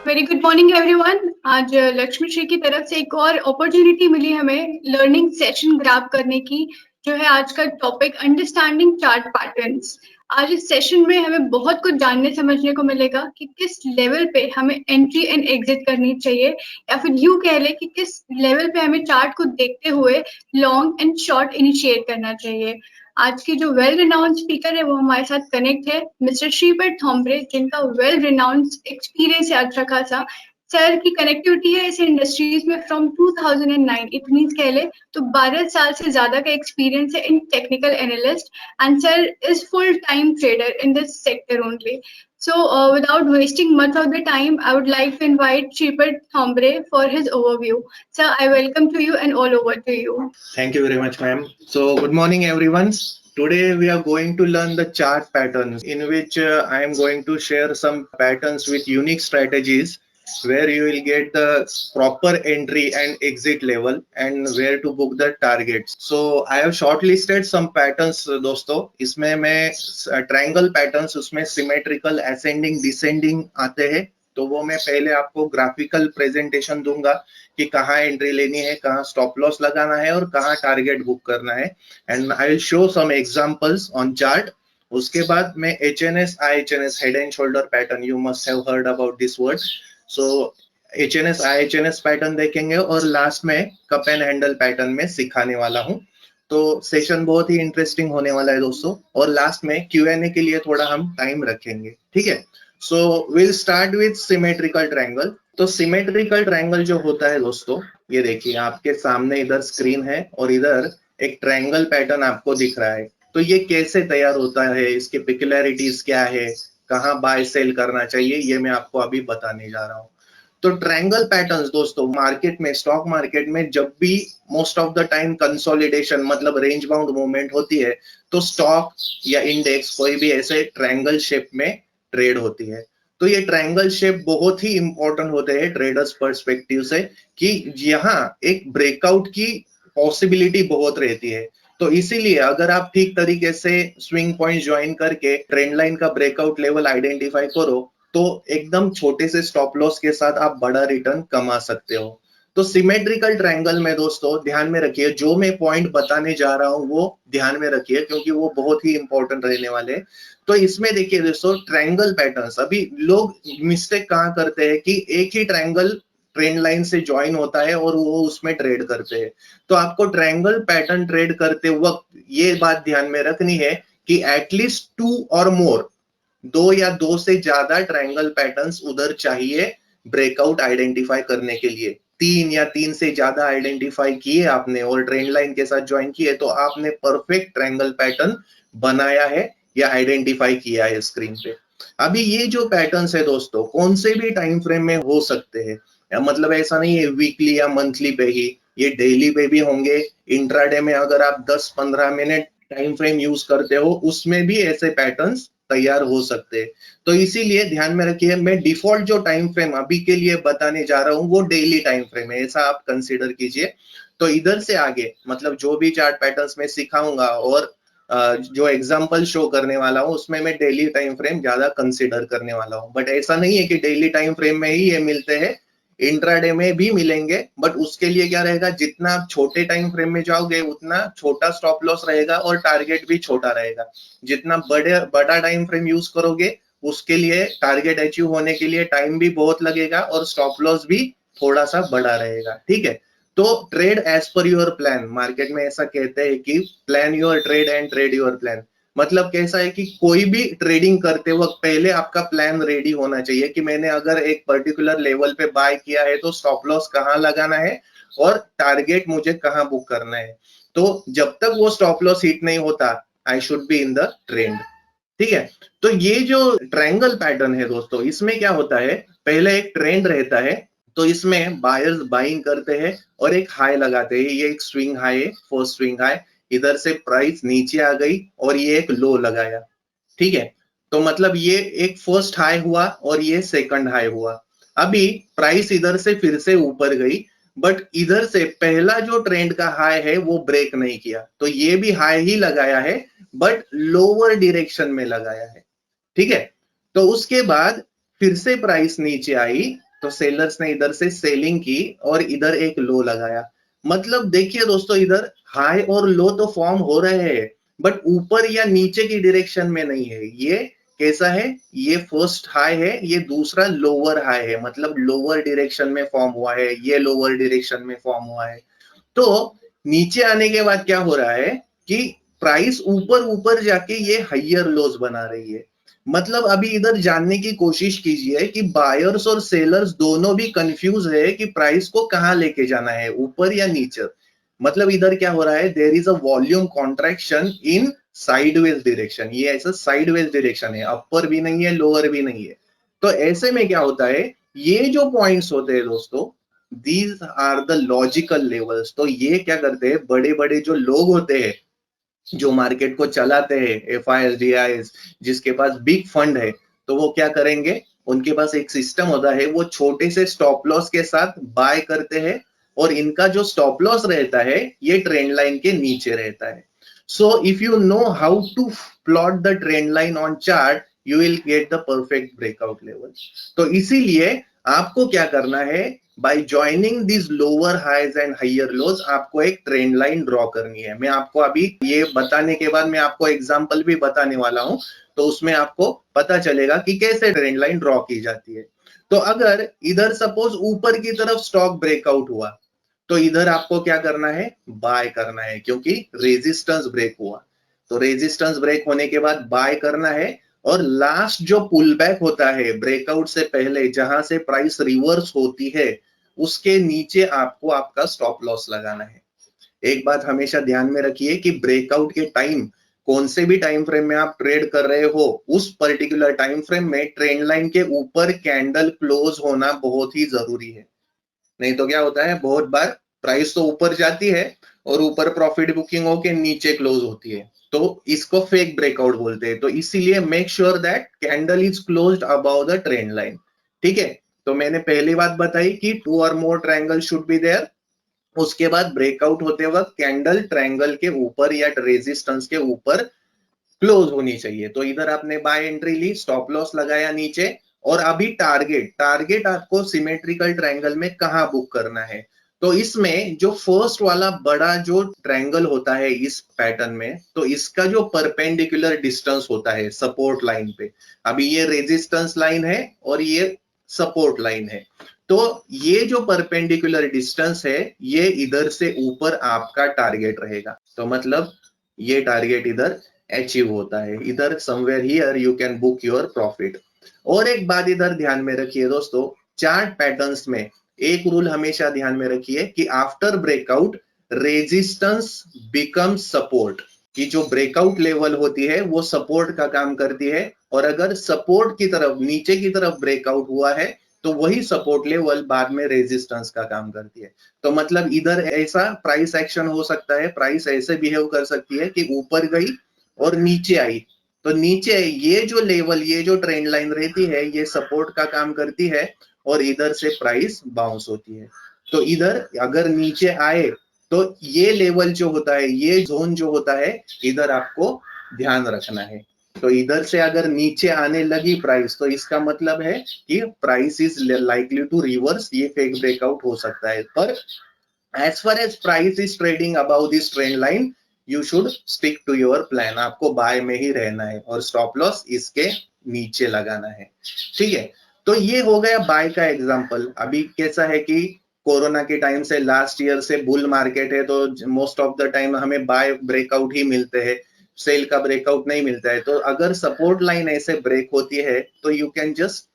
Very good morning everyone. आज लक्ष्मी श्री की तरफ से एक और अपॉर्चुनिटी मिली हमें लर्निंग सेशन ग्रैब करने की, जो है आज का टॉपिक अंडरस्टैंडिंग चार्ट पैटर्न्स। आज इस सेशन में हमें बहुत कुछ जानने समझने को मिलेगा कि किस लेवल पे हमें एंट्री एंड एग्जिट करनी चाहिए, या फिर यूं कह ले कि किस लेवल पे हमें चार्ट को देखते हुए लॉन्ग एंड शॉर्ट इनिशिएट करना चाहिए। आज की जो वेल रिनाउंड स्पीकर है वो हमारे साथ कनेक्ट है, मिस्टर श्रीपद थॉम्बरे, जिनका वेल रिनाउंड एक्सपीरियंस है अच्छा खासा। सर की कनेक्टिविटी है इस इंडस्ट्रीज में फ्रॉम 2009, इट मीन्स कह ले तो 12 साल से ज्यादा का एक्सपीरियंस है इन technical analyst, and sir is full time trader in this sector only. So, without wasting much of the time, I would like to invite Shripad Thombre for his overview. Sir, I welcome to you and all over to you. Thank you very much, ma'am. So, good morning, everyone. Today we are going to learn the chart patterns, in which I am going to share some patterns with unique strategies where you will get the proper entry and exit level and where to book the targets. So I have shortlisted some patterns, दोस्तों. इसमें मैं triangle patterns, उसमें symmetrical ascending descending आते हैं, तो वो मैं पहले आपको ग्राफिकल प्रेजेंटेशन दूंगा कि कहाँ एंट्री लेनी है, कहाँ स्टॉप लॉस लगाना है और कहाँ टारगेट बुक करना है, and I will show some examples on chart. उसके बाद मैं HNS IHNS head and shoulder pattern, you must have heard about this word. So HNS IHNS pattern देखेंगे और लास्ट में कप एंड हैंडल पैटर्न में सिखाने वाला हूँ. तो सेशन बहुत ही इंटरेस्टिंग होने वाला है दोस्तों, और लास्ट में Q&A के लिए थोड़ा हम टाइम रखेंगे, ठीक है. So will start with symmetrical triangle. तो सिमेट्रिकल ट्रायंगल जो होता है दोस्तों, ये देखिए आपके सामने इधर स्क्रीन है और इधर एक ट्रायंगल पैटर्न आपको दिख रहा है. तो ये कैसे तैयार होता है, इसके पेक्युलरिटीज क्या है, कहाँ बाय सेल करना चाहिए, ये मैं आपको अभी बताने जा रहा हूँ. तो ट्रायंगल पैटर्न्स दोस्तों मार्केट में, स्टॉक मार्केट में जब भी most of the time consolidation मतलब रेंज बाउंड मूवमेंट होती है, तो स्टॉक या इंडेक्स कोई भी ऐसे ट्रायंगल शेप में ट्रेड होती है. तो ये ट्रायंगल शेप बहुत ही इंपॉर्टेंट होते हैं ट्रेडर्स पर्सपेक्टिव से, कि यहाँ एक ब्रेकआउट की पॉसिबिलिटी बहुत रहती है. तो इसीलिए अगर आप ठीक तरीके से स्विंग पॉइंट ज्वाइन करके ट्रेंड लाइन का ब्रेकआउट लेवल आइडेंटिफाई करो, तो एकदम छोटे से स्टॉप लॉस के साथ आप बड़ा रिटर्न कमा सकते हो. तो सिमेट्रिकल ट्रायंगल में दोस्तों ध्यान में रखिए, जो मैं पॉइंट बताने जा रहा हूं वो ध्यान में रखिए, क्योंकि वो बहुत ही इंपॉर्टेंट रहने वाले हैं. तो इसमें देखिए दोस्तों ट्रायंगल पैटर्न्स, अभी लोग मिस्टेक कहाँ करते हैं कि एक ही ट्रायंगल ट्रेंड लाइन से ज्वाइन होता है और वो उसमें ट्रेड करते हैं. तो आपको ट्रायंगल पैटर्न ट्रेड करते वक्त ये बात ध्यान में रखनी है कि एटलीस्ट 2 और मोर, 2 या 2 से ज्यादा ट्रायंगल पैटर्न्स उधर चाहिए ब्रेकआउट आइडेंटिफाई करने के लिए. 3 या 3 से ज्यादा आइडेंटिफाई किए आपने और ट्रेंड लाइन के साथ ज्वाइन किए, तो आपने परफेक्ट ट्रायंगल पैटर्न बनाया है या आइडेंटिफाई किया है स्क्रीन पे. अभी ये जो पैटर्न्स है दोस्तों कौन से भी टाइम फ्रेम में हो सकते हैं, मतलब ऐसा नहीं है वीकली या मंथली पे ही, ये डेली पे भी होंगे. इंट्राडे में अगर आप 10-15 मिनट टाइम फ्रेम यूज करते हो, उसमें भी ऐसे पैटर्न्स तैयार हो सकते हैं. तो इसीलिए ध्यान में रखिए, मैं डिफॉल्ट जो टाइम फ्रेम अभी के लिए बताने जा रहा हूं वो डेली टाइम फ्रेम है, ऐसा आप कंसीडर कीजिए. तो इधर से आगे मतलब जो भी चार्ट पैटर्न्स में सिखाऊंगा और जो एग्जांपल शो करने वाला हूं उसमें मैं डेली टाइम फ्रेम ज्यादा कंसीडर करने वाला हूं. बट ऐसा नहीं है कि डेली टाइम फ्रेम में ही ये मिलते हैं, इंट्राडे में भी मिलेंगे. बट उसके लिए क्या रहेगा, जितना आप छोटे टाइम फ्रेम में जाओगे उतना छोटा स्टॉप लॉस रहेगा और टारगेट भी छोटा रहेगा. जितना बड़ा टाइम फ्रेम यूज करोगे उसके लिए टारगेट अचीव होने के लिए टाइम भी बहुत लगेगा और स्टॉप लॉस भी थोड़ा सा बड़ा रहेगा, ठीक है. तो trade as per your plan, market में ऐसा कहते हैं कि plan your trade and trade your plan. मतलब कैसा है कि कोई भी ट्रेडिंग करते वक्त पहले आपका प्लान रेडी होना चाहिए कि मैंने अगर एक पर्टिकुलर लेवल पे बाय किया है तो स्टॉप लॉस कहाँ लगाना है और टारगेट मुझे कहाँ बुक करना है. तो जब तक वो स्टॉप लॉस हिट नहीं होता, I should be in the trend, ठीक है. तो ये जो ट्रायंगल पैटर्न है दोस्तों, इसमें क्या होता है, पहले एक ट्रेंड रहता है, तो इसमें बायर्स बाइंग करते हैं और एक हाई लगाते हैं. ये एक स्विंग हाई है, फर्स्ट स्विंग हाई, इधर से प्राइस नीचे आ गई और ये एक लो लगाया, ठीक है. तो मतलब ये एक फर्स्ट हाई हुआ और ये सेकंड हाई हुआ. अभी प्राइस इधर से फिर से ऊपर गई, बट इधर से पहला जो ट्रेंड का हाई है वो ब्रेक नहीं किया, तो ये भी हाई ही लगाया है बट लोअर डायरेक्शन में लगाया है, ठीक है. तो उसके बाद फिर से प्राइस नीचे आई तो सेलर्स ने इधर से सेलिंग की और इधर एक लो लगाया। मतलब देखिए दोस्तों, इधर हाई और लो तो फॉर्म हो रहे हैं, बट ऊपर या नीचे की डायरेक्शन में नहीं है। ये कैसा है, ये फर्स्ट हाई है, ये दूसरा लोअर हाई है, मतलब लोअर डायरेक्शन में फॉर्म हुआ है, ये लोअर डायरेक्शन में फॉर्म हुआ है। तो नीचे आने के बाद क्या हो रहा है कि प्राइस ऊपर ऊपर जाके ये हायर लोज बना रही है। मतलब अभी इधर जानने की कोशिश कीजिए कि बायर्स और सेलर्स दोनों भी कंफ्यूज है कि प्राइस को कहां लेके जाना है, ऊपर या नीचे। मतलब इधर क्या हो रहा है, there is a volume contraction in sideways direction. ये ऐसा साइडवेज डायरेक्शन है, अपर भी नहीं है, लोअर भी नहीं है। तो ऐसे में क्या होता है, ये जो पॉइंट्स होते हैं दोस्तों, these are the logical levels. तो ये क्या करते हैं, बड़े बड़े जो लोग होते हैं जो मार्केट को चलाते हैं, FIs, जिसके पास बिग फंड है, तो वो क्या करेंगे, उनके पास एक सिस्टम होता है, वो छोटे से स्टॉप लॉस के साथ बाय करते हैं और इनका जो स्टॉप लॉस रहता है ये ट्रेंड लाइन के नीचे रहता है। So if you know how to plot the trend line on chart, you will get the perfect breakout level. तो इसीलिए आपको क्या करना है, by joining this lower highs and higher lows, आपको एक ट्रेंड लाइन ड्रॉ करनी है। मैं आपको अभी ये बताने के बाद मैं आपको एग्जांपल भी बताने वाला हूं, तो उसमें आपको पता चलेगा कि कैसे ट्रेंड लाइन ड्रॉ की जाती है। तो अगर इधर सपोज ऊपर की तरफ स्टॉक ब्रेकआउट हुआ, तो इधर आपको क्या करना है, बाय करना है, क्योंकि रेजिस्टेंस ब्रेक हुआ। तो रेजिस्टेंस ब्रेक होने के बाद बाय करना है। और लास्ट जो पुल बैक होता है ब्रेकआउट से पहले, जहां से प्राइस रिवर्स होती है, उसके नीचे आपको आपका स्टॉप लॉस लगाना है। एक बात हमेशा ध्यान में रखिए कि ब्रेकआउट के टाइम, कौन से भी टाइम फ्रेम में आप ट्रेड कर रहे हो, उस पर्टिकुलर टाइम फ्रेम में ट्रेंड लाइन के ऊपर कैंडल क्लोज होना बहुत ही जरूरी है। नहीं तो क्या होता है, बहुत बार प्राइस तो ऊपर जाती है और ऊपर प्रॉफिट बुकिंग होके नीचे क्लोज होती है, तो इसको फेक ब्रेकआउट बोलते हैं। तो इसीलिए make sure that candle is closed about the trend line. ठीक है, तो मैंने पहली बात बताई कि 2 और मोर ट्रायंगल शुड बी देयर। उसके बाद ब्रेकआउट होते वक्त कैंडल ट्रायंगल के ऊपर या रेजिस्टेंस के ऊपर क्लोज होनी चाहिए। तो इधर आपने बाय एंट्री ली, स्टॉप लॉस लगाया नीचे, और अभी टारगेट टारगेट आपको सिमेट्रिकल ट्रायंगल में कहां बुक करना है। तो इसमें जो फर्स्ट वाला बड़ा जो ट्रायंगल होता है इस पैटर्न में, तो इसका जो परपेंडिकुलर डिस्टेंस होता है सपोर्ट लाइन पे, अभी ये रेजिस्टेंस लाइन है और ये सपोर्ट लाइन है, तो ये जो परपेंडिकुलर डिस्टेंस है ये इधर से ऊपर आपका टारगेट रहेगा। तो मतलब ये टारगेट इधर अचीव होता है, इधर somewhere here you can book your profit. और एक बात इधर ध्यान में रखिए दोस्तों, चार्ट पैटर्न्स में एक रूल हमेशा ध्यान में रखिए कि after breakout resistance becomes support. कि जो ब्रेकआउट लेवल होती है वो सपोर्ट का काम करती है, और अगर सपोर्ट की तरफ नीचे की तरफ ब्रेकआउट हुआ है तो वही सपोर्ट लेवल बाद में रेजिस्टेंस का काम करती है। तो मतलब इधर ऐसा प्राइस एक्शन हो सकता है, प्राइस ऐसे बिहेव कर सकती है कि ऊपर गई और नीचे आई, तो नीचे ये जो लेवल, ये जो ट्रेंड लाइन रहती है ये सपोर्ट का काम करती है और इधर से प्राइस बाउंस होती है। तो इधर अगर नीचे आए तो ये लेवल जो होता है, ये जोन जो होता है, इधर आपको ध्यान रखना है। तो इधर से अगर नीचे आने लगी प्राइस, तो इसका मतलब है कि price is likely to reverse, ये फेक ब्रेकआउट हो सकता है। पर as far as price is trading above this trend line, you should stick to your plan। आपको बाय में ही रहना है और स्टॉप लॉस इसके नीचे लगाना है। ठीक है, तो ये हो गया बाय का एग्जांपल। अभी कैसा है कि कोरोना के टाइम से लास्ट ईयर से बुल मार्केट है, तो मोस्ट ऑफ द टाइम हमें बाय ब्रेकआउट ही मिलते हैं, सेल का ब्रेकआउट नहीं मिलता है। तो अगर सपोर्ट लाइन ऐसे ब्रेक होती है तो you can just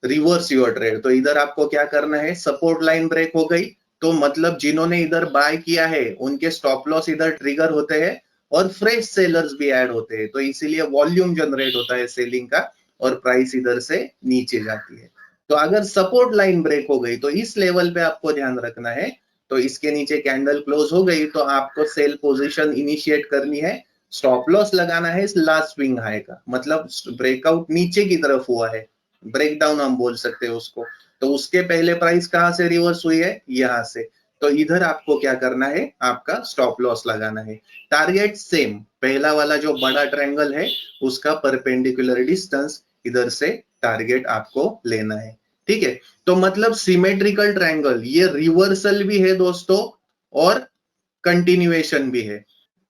reverse your trade. तो इधर आपको क्या करना है, सपोर्ट लाइन ब्रेक हो गई तो मतलब जिन्होंने इधर बाय किया है उनके स्टॉप लॉस इधर ट्रिगर होते हैं और फ्रेश सेलर्स भी ऐड होते हैं, तो इसीलिए वॉल्यूम जनरेट होता है सेलिंग का और प्राइस इधर से नीचे जाती है। तो अगर सपोर्ट लाइन ब्रेक हो गई तो इस लेवल पे आपको ध्यान रखना है। तो इसके नीचे कैंडल क्लोज हो गई तो आपको सेल पोजीशन इनिशिएट करनी है, स्टॉप लॉस लगाना है इस लास्ट स्विंग हाई का। मतलब ब्रेकआउट नीचे की तरफ हुआ है, ब्रेकडाउन हम बोल सकते हैं उसको, तो उसके पहले प्राइस कहां से रिवर्स हुई है, यहां से। तो इधर आपको क्या करना है, आपका स्टॉप लॉस लगाना है। टारगेट सेम, पहला वाला जो बड़ा ट्रायंगल है उसका परपेंडिकुलर डिस्टेंस इधर से टारगेट आपको लेना है। ठीक है, तो मतलब सिमेट्रिकल ट्रायंगल ये रिवर्सल भी है दोस्तों और कंटिन्यूएशन भी है।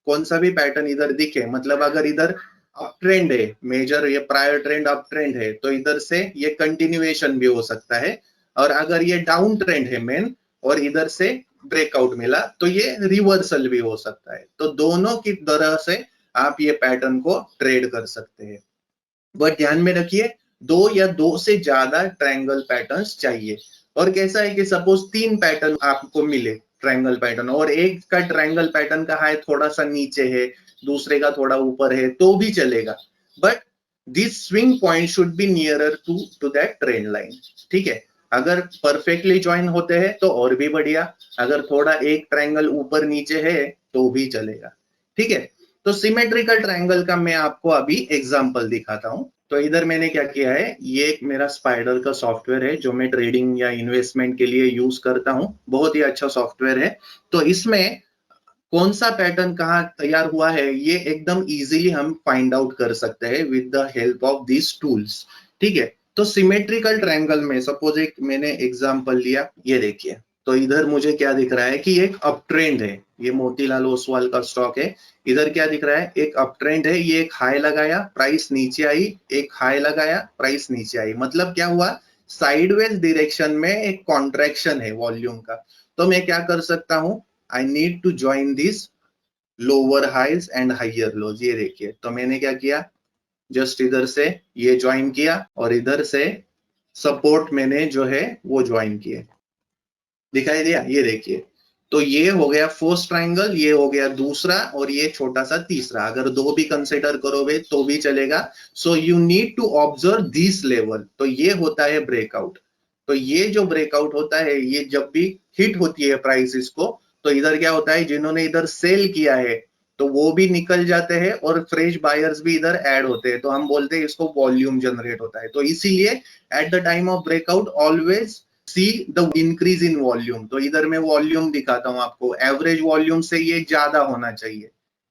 कौन सा भी पैटर्न इधर दिखे, मतलब अगर इधर अप ट्रेंड है, मेजर ये प्रायर ट्रेंड अप ट्रेंड है, तो इधर से ये कंटिन्यूएशन भी हो सकता है, और अगर ये डाउन ट्रेंड है मेन और इधर से ब्रेकआउट मिला तो ये रिवर्सल भी हो सकता है। तो दोनों की तरह से आप ये पैटर्न को ट्रेड कर सकते हैं, बट ध्यान में रखिए दो या दो से ज्यादा ट्रायंगल पैटर्न्स चाहिए। और कैसा है कि सपोज तीन पैटर्न आपको मिले ट्रायंगल पैटर्न, और एक का ट्रायंगल पैटर्न का हाई थोड़ा सा नीचे है, दूसरे का थोड़ा ऊपर है, तो भी चलेगा, but this swing point should be nearer to that trend line. ठीक है, अगर परफेक्टली ज्वाइन होते हैं तो और भी बढ़िया, अगर थोड़ा एक ट्रायंगल ऊपर नीचे है तो भी चलेगा। ठीक है, तो सिमेट्रिकल ट्रायंगल का मैं आपको अभी एग्जांपल दिखाता हूं। तो इधर मैंने क्या किया है, ये एक मेरा स्पाइडर का सॉफ्टवेयर है जो मैं ट्रेडिंग या इन्वेस्टमेंट के लिए यूज करता हूं, बहुत ही अच्छा सॉफ्टवेयर है। तो इसमें कौन सा पैटर्न कहाँ तैयार हुआ है ये एकदम इजीली हम फाइंड आउट कर सकते हैं with the help of this tools. ठीक है, तो सिमेट्रिकल ट्रायंगल में सपोज एक मैंने एग्जांपल लिया, ये देखिए, तो इधर मुझे क्या दिख रहा है कि एक अप ट्रेंड है, ये मोतीलाल ओसवाल का स्टॉक है। इधर क्या दिख रहा है, एक अप ट्रेंड है, ये एक हाई लगाया, प्राइस नीचे आई, एक हाई लगाया, प्राइस नीचे आई, मतलब क्या हुआ, साइडवेज डायरेक्शन में एक कॉन्ट्रैक्शन है वॉल्यूम का। तो मैं क्या कर सकता हूं, I need to join this lower highs and higher lows. ये देखिए, तो मैंने क्या किया, जस्ट इधर से ये ज्वाइन किया और इधर से सपोर्ट मैंने जो है वो ज्वाइन किए, दिखाई दिया, ये देखिए। तो ये हो गया फर्स्ट ट्रायंगल, ये हो गया दूसरा, और ये छोटा सा तीसरा, अगर दो भी कंसिडर करोगे तो भी चलेगा। So you need to observe this level. तो ये होता है ब्रेकआउट। तो ये जो ब्रेकआउट होता है, ये जब भी हिट होती है प्राइस इसको, तो इधर क्या होता है, जिन्होंने इधर सेल किया है तो वो भी निकल जाते हैं और फ्रेश बायर्स भी इधर ऐड होते हैं, तो हम बोलते हैं इसको वॉल्यूम जनरेट होता है। तो इसीलिए at the time of breakout always see the increase in volume. तो इधर मैं वॉल्यूम दिखाता हूं आपको, एवरेज वॉल्यूम से ये ज्यादा होना चाहिए।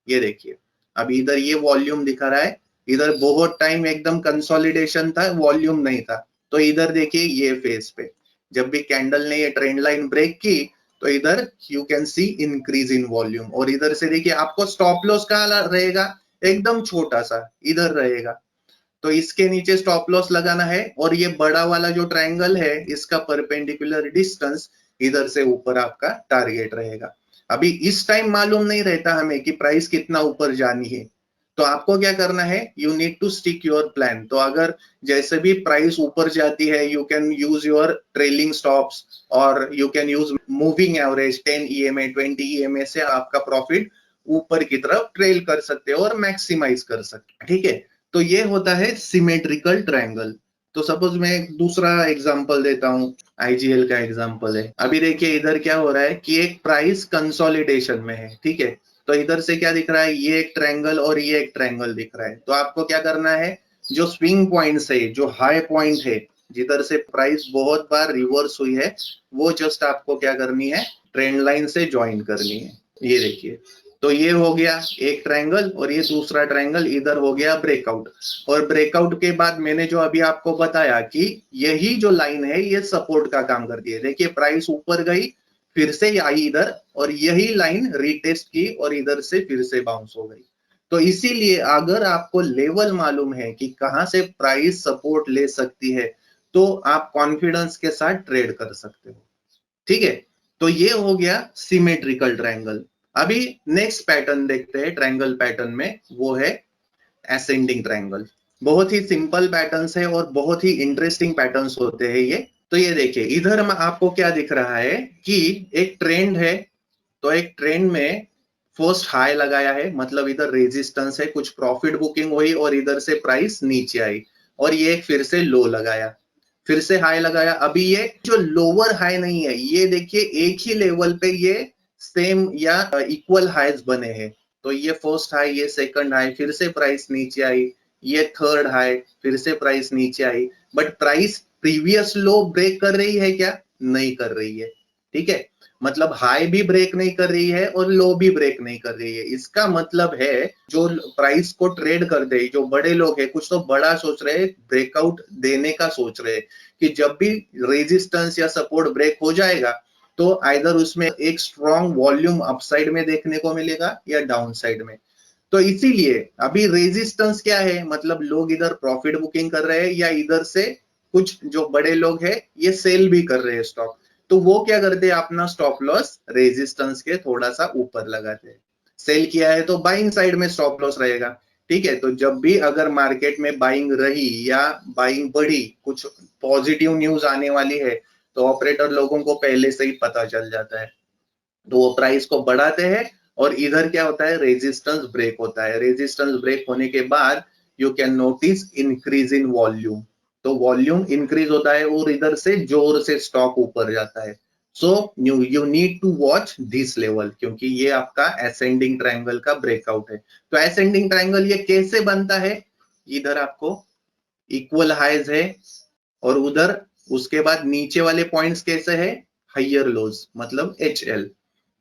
ये देखिए, अभी इधर ये वॉल्यूम दिखा रहा है, इधर बहुत टाइम एकदम कंसोलिडेशन था, वॉल्यूम नहीं था। तो इधर देखिए ये फेज पे जब भी कैंडल ने ये ट्रेंड लाइन ब्रेक की, तो इधर you can see increase in volume. और इधर से देखिए आपको स्टॉप लॉस कहाँ रहेगा, एकदम छोटा सा इधर रहेगा, तो इसके नीचे स्टॉप लॉस लगाना है। और ये बड़ा वाला जो ट्रायंगल है, इसका परपेंडिकुलर डिस्टेंस इधर से ऊपर आपका टारगेट रहेगा। अभी इस टाइम मालूम नहीं रहता हमें कि प्राइस कितना ऊपर जानी है, तो आपको क्या करना है, you need to stick your plan. तो अगर जैसे भी प्राइस ऊपर जाती है, you can use your trailing stops, और you can use moving average 10 EMA 20 EMA से आपका प्रॉफिट ऊपर की तरफ ट्रेल कर सकते हो और मैक्सिमाइज कर सकते हो। ठीक है, तो ये होता है सिमेट्रिकल ट्रायंगल। तो सपोज मैं एक दूसरा एग्जांपल देता हूं, IGL का एग्जांपल है। अभी देखिए इधर क्या हो रहा है कि एक प्राइस कंसोलिडेशन में है। ठीक है, तो इधर से क्या दिख रहा है, ये एक ट्रायंगल और ये एक ट्रायंगल दिख रहा है। तो आपको क्या करना है, जो स्विंग पॉइंट्स है, जो हाई पॉइंट है, जिधर से प्राइस बहुत बार रिवर्स हुई है, वो जस्ट आपको क्या करनी है, ट्रेंड लाइन से ज्वाइन करनी है। ये देखिए, तो ये हो गया एक ट्रायंगल, और ये दूसरा ट्रायंगल, इधर हो गया ब्रेकआउट। और ब्रेकआउट के बाद मैंने जो अभी आपको बताया कि यही जो लाइन है ये सपोर्ट का काम करती है। देखिए प्राइस ऊपर गई, फिर से आई इधर, और यही लाइन रीटेस्ट की और इधर से फिर से बाउंस हो गई। तो इसीलिए अगर आपको लेवल मालूम है कि कहां से प्राइस सपोर्ट ले सकती है, तो आप कॉन्फिडेंस के साथ ट्रेड कर सकते हो। ठीक है, तो ये हो गया सिमेट्रिकल ट्रायंगल। अभी नेक्स्ट पैटर्न देखते हैं ट्रायंगल पैटर्न में, वो है असेंडिंग ट्रायंगल। बहुत ही सिंपल पैटर्न्स है और बहुत ही इंटरेस्टिंग पैटर्न्स होते हैं ये। तो ये देखिए, इधर आपको क्या दिख रहा है कि एक ट्रेंड है, तो एक ट्रेंड में फर्स्ट हाई लगाया है, मतलब इधर रेजिस्टेंस है, कुछ प्रॉफिट बुकिंग हुई और इधर से प्राइस नीचे आई, और ये फिर से लो लगाया, फिर से हाई लगाया। अभी ये जो लोअर हाई नहीं है, ये देखिए एक ही लेवल पे ये सेम या इक्वल हाईज बने हैं। तो ये फर्स्ट हाई, ये सेकंड हाई, फिर से प्राइस नीचे आई, ये थर्ड हाई, फिर से प्राइस नीचे आई, but price previous low break कर रही है क्या, नहीं कर रही है। ठीक है, मतलब हाई भी ब्रेक नहीं कर रही है और लो भी ब्रेक नहीं कर रही है। इसका मतलब है जो प्राइस को ट्रेड कर दे, जो बड़े लोग हैं, कुछ तो बड़ा सोच रहे हैं, ब्रेकआउट देने का सोच रहे हैं कि जब भी रेजिस्टेंस या सपोर्ट ब्रेक हो जाएगा तो आइदर उसमें एक स्ट्रॉन्ग वॉल्यूम अपसाइड में देखने को मिलेगा या डाउन साइड में। तो इसीलिए अभी रेजिस्टेंस क्या है, मतलब लोग इधर प्रॉफिट बुकिंग कर रहे हैं या इधर से कुछ जो बड़े लोग हैं ये सेल भी कर रहे हैं स्टॉक। तो वो क्या करते हैं, अपना स्टॉप लॉस रेजिस्टेंस के थोड़ा सा ऊपर लगाते हैं। सेल किया है तो बाइंग साइड में स्टॉप लॉस रहेगा। ठीक है, तो जब भी अगर मार्केट में बाइंग रही या बाइंग बढ़ी, कुछ पॉजिटिव न्यूज आने वाली है, तो ऑपरेटर लोगों को पहले से ही पता चल जाता है, तो वो प्राइस को बढ़ाते हैं। और इधर क्या होता है, रेजिस्टेंस ब्रेक होता है। रेजिस्टेंस ब्रेक होने के बाद you can notice increase in volume, तो वॉल्यूम इंक्रीज होता है और इधर से जोर से स्टॉक ऊपर जाता है। So you need to watch this level, क्योंकि ये आपका असेंडिंग ट्रायंगल का ब्रेकआउट है। तो असेंडिंग ट्रायंगल ये कैसे बनता है, इधर आपको इक्वल हाइज है और उधर उसके बाद नीचे वाले पॉइंट्स कैसे है, हाइयर लोज, मतलब HL।